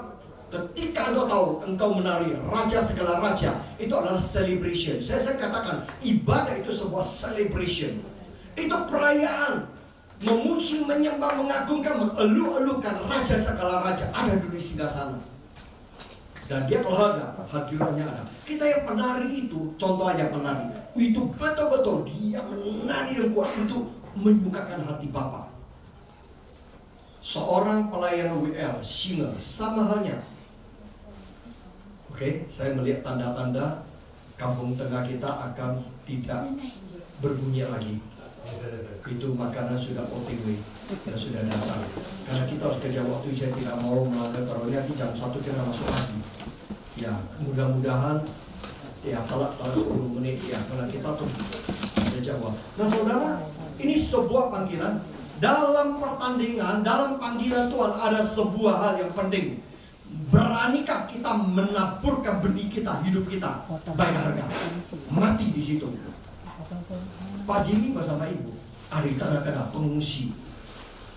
Ketika engkau tahu, engkau menari raja segala raja, itu adalah celebration. Saya katakan, ibadah itu sebuah celebration. Itu perayaan. Memuji, menyembah, mengagungkan, mengeluh-elukan raja segala raja ada di singgasana. Dan dia kalau ada, hadirannya ada. Kita yang penari itu, contoh aja penari, itu betul-betul dia menari dengan kuat untuk menyukakan hati Bapa. Seorang pelayan WL, singer, sama halnya. Oke, saya melihat tanda-tanda kampung tengah kita akan tidak berbunyi lagi. Itu makanan sudah OTW, sudah datang. Karena kita harus kerja waktu, saya tidak mau melanggar taruhnya di jam 1 kita masuk lagi. Ya, mudah-mudahan ya kalau 10 menit ya, karena kita tuh kerja waktu. Nah saudara, ini sebuah panggilan. Dalam pertandingan, dalam panggilan Tuhan ada sebuah hal yang penting. Beranikah kita menaburkan benih kita, hidup kita baik harga, mati di situ. Pak Jimmy bersama Ibu ada di tengah-tengah pengungsi,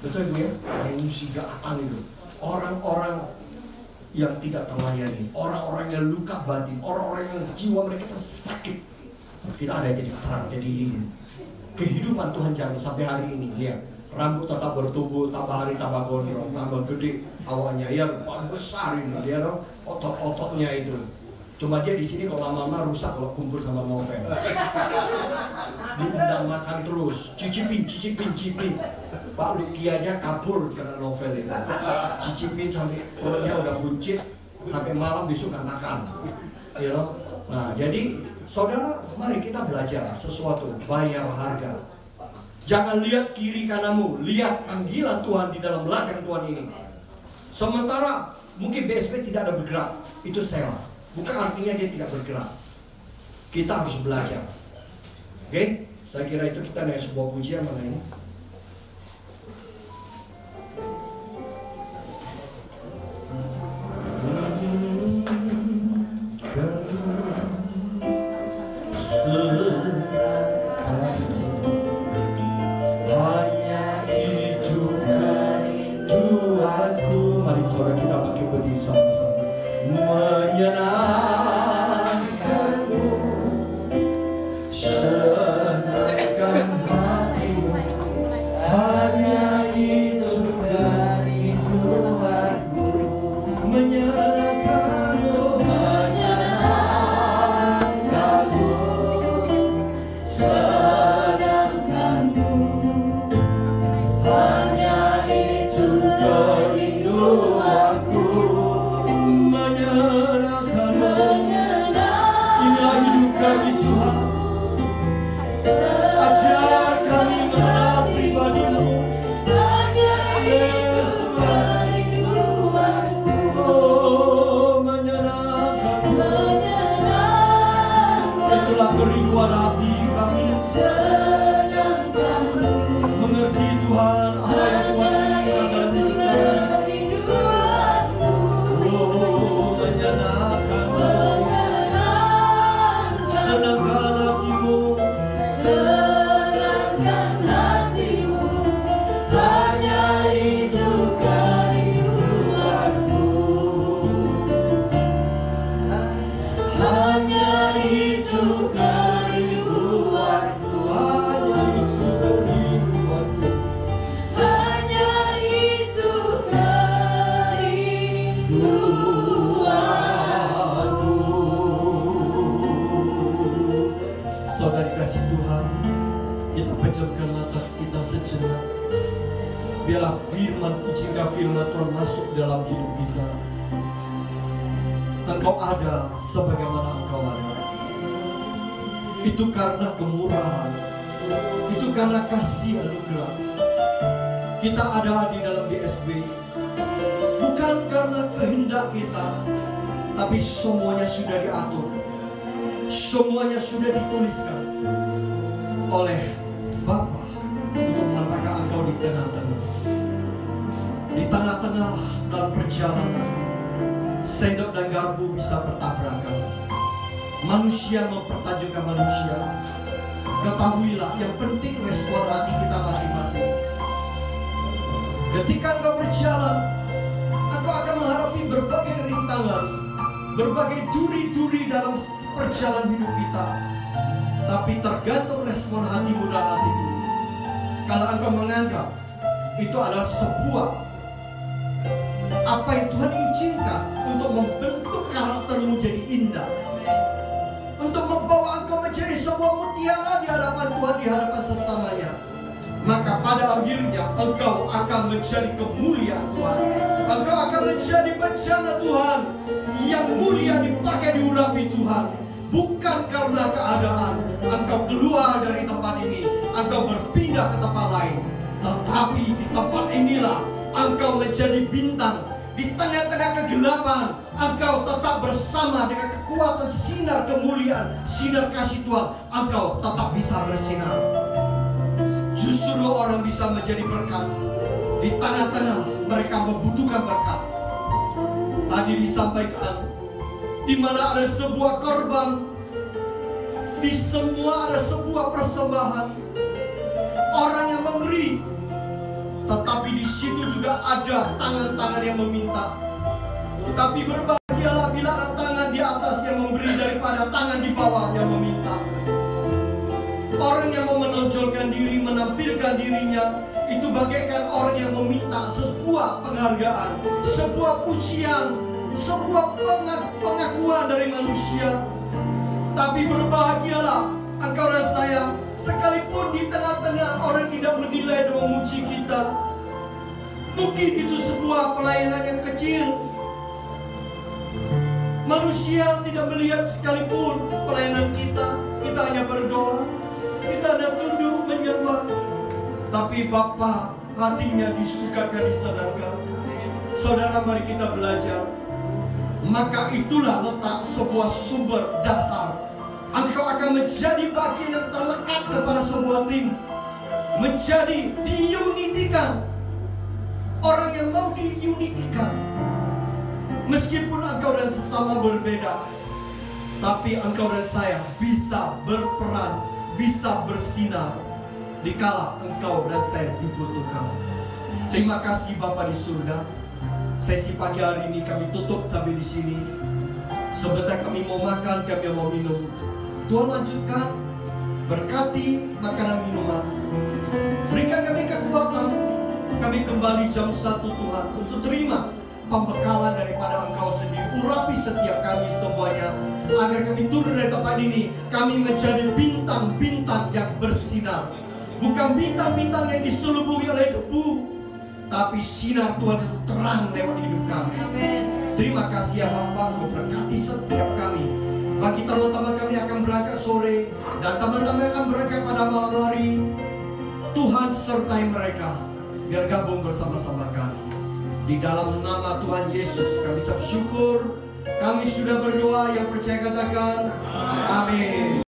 betul Ibu ya? Pengungsi Gaatan itu, orang-orang yang tidak terlayani, orang-orang yang luka batin, orang-orang yang jiwa mereka sakit. Kita ada jadi terang, jadi lilin. Kehidupan Tuhan jangan sampai hari ini, lihat. Rambut tetap bertumbuh, tambah hari tambah gondrong, tambah gede awalnya, ya besar ini dia dong, otot-ototnya itu. Cuma dia di sini kalau lama-lama rusak kalau kumpul sama novel. Diundang makan terus, cicipin. Pak Luki aja kabur karena novel itu. Cicipin sampai perutnya udah buncit, sampai malam besok nggak makan. Ya dong. Nah jadi saudara, mari kita belajar sesuatu, bayar harga. Jangan lihat kiri kananmu, lihat panggilan Tuhan di dalam ladang Tuhan ini. Sementara mungkin BSP tidak ada bergerak, itu sel. Bukan artinya dia tidak bergerak. Kita harus belajar. Oke? Saya kira itu kita naik sebuah pujian mana ini. Saudara kita pakai berdiri sama-sama. Menyenangkanmu, senangkan hatimu, hanya itu dari Tuhanku. Menyenangkanmu, senangkanmu, hanya itu dari Tuhanku. Kerinduan hati kami, mengerti Tuhan apa yang Tuhan inginkan dalam hidup kami. Oh, menyenangkanmu, senangkan hatimu, hanya itu kerinduanku, hanya itu kerinduanku, hanya itu kerinduanku. Saudara kasih Tuhan, kita pejamkan mata kita sejenak. Biarlah firman, izinkan firman Tuhan masuk dalam hidup kita. Engkau ada sebagaimana Engkau ada. Itu karena kemurahan, itu karena kasih anugerah. Kita ada di dalam BSB bukan karena kehendak kita, tapi semuanya sudah diatur, semuanya sudah dituliskan oleh Bapa untuk menempatkan Engkau di tengah-tengah. Di tengah-tengah dalam perjalanan, sendok dan garpu bisa bertabrakan. Manusia mempertajamkan manusia. Ketahuilah, yang penting respon hati kita masing-masing. Ketika engkau berjalan, engkau akan menghadapi berbagai rintangan, berbagai duri-duri dalam perjalanan hidup kita. Tapi tergantung respon hatimu dan hatiku. Kalau engkau menganggap itu adalah sebuah apa yang Tuhan izinkan untuk membentuk karaktermu jadi indah, untuk membawa engkau menjadi sebuah mutiara di hadapan Tuhan, di hadapan sesamanya, maka pada akhirnya engkau akan menjadi kemuliaan Tuhan. Engkau akan menjadi bejana Tuhan yang mulia dipakai diurapi Tuhan. bukan karena keadaan engkau keluar dari tempat ini, engkau berpindah ke tempat lain, tetapi di tempat inilah engkau menjadi bintang. Di tengah-tengah kegelapan, engkau tetap bersama dengan kekuatan sinar kemuliaan, sinar kasih Tuhan. Engkau tetap bisa bersinar. Justru orang bisa menjadi berkat di tengah-tengah mereka membutuhkan berkat. Tadi disampaikan, di mana ada sebuah korban, di semua ada sebuah persembahan. Orang yang memberi, tetapi di situ juga ada tangan-tangan yang meminta. Tetapi berbahagialah bila ada tangan di atas yang memberi daripada tangan di bawah yang meminta. Orang yang mau menonjolkan diri, menampilkan dirinya, itu bagaikan orang yang meminta sebuah penghargaan, sebuah pujian, sebuah pengakuan dari manusia. Tapi berbahagialah engkau dan saya, sekalipun di tengah-tengah orang tidak menilai dan memuji kita. Mungkin itu sebuah pelayanan yang kecil. Manusia tidak melihat sekalipun pelayanan kita. Kita hanya berdoa, kita hanya tunduk menyembah. Tapi Bapa hatinya disukakan, disenangkan. Saudara, mari kita belajar. Maka itulah letak sebuah sumber dasar. Engkau akan menjadi bagian yang terlekat kepada sebuah tim, menjadi diunitikan. Orang yang mau diunitikan, meskipun engkau dan sesama berbeda, tapi engkau dan saya bisa berperan, bisa bersinar dikala engkau dan saya dibutuhkan. Terima kasih Bapa di surga. Sesi pagi hari ini kami tutup tapi di sini. Sebentar kami mau makan, kami mau minum. Tuhan lanjutkan, berkati makanan minuman. Berikan kami kekuatan. Kami kembali jam 1 Tuhan untuk terima pembekalan daripada Engkau sendiri. Urapi setiap kami semuanya, agar kami turun dari tempat ini, kami menjadi bintang-bintang yang bersinar. Bukan bintang-bintang yang diselubungi oleh debu, tapi sinar Tuhan itu terang lewat hidup kami. Terima kasih ya Bapak, Kau berkati setiap kami. Bagi teman-teman kami akan berangkat sore, dan teman-teman akan berangkat pada malam hari, Tuhan sertai mereka, biar gabung bersama-sama kami. Di dalam nama Tuhan Yesus kami ucap syukur. Kami sudah berdoa, yang percaya katakan amin.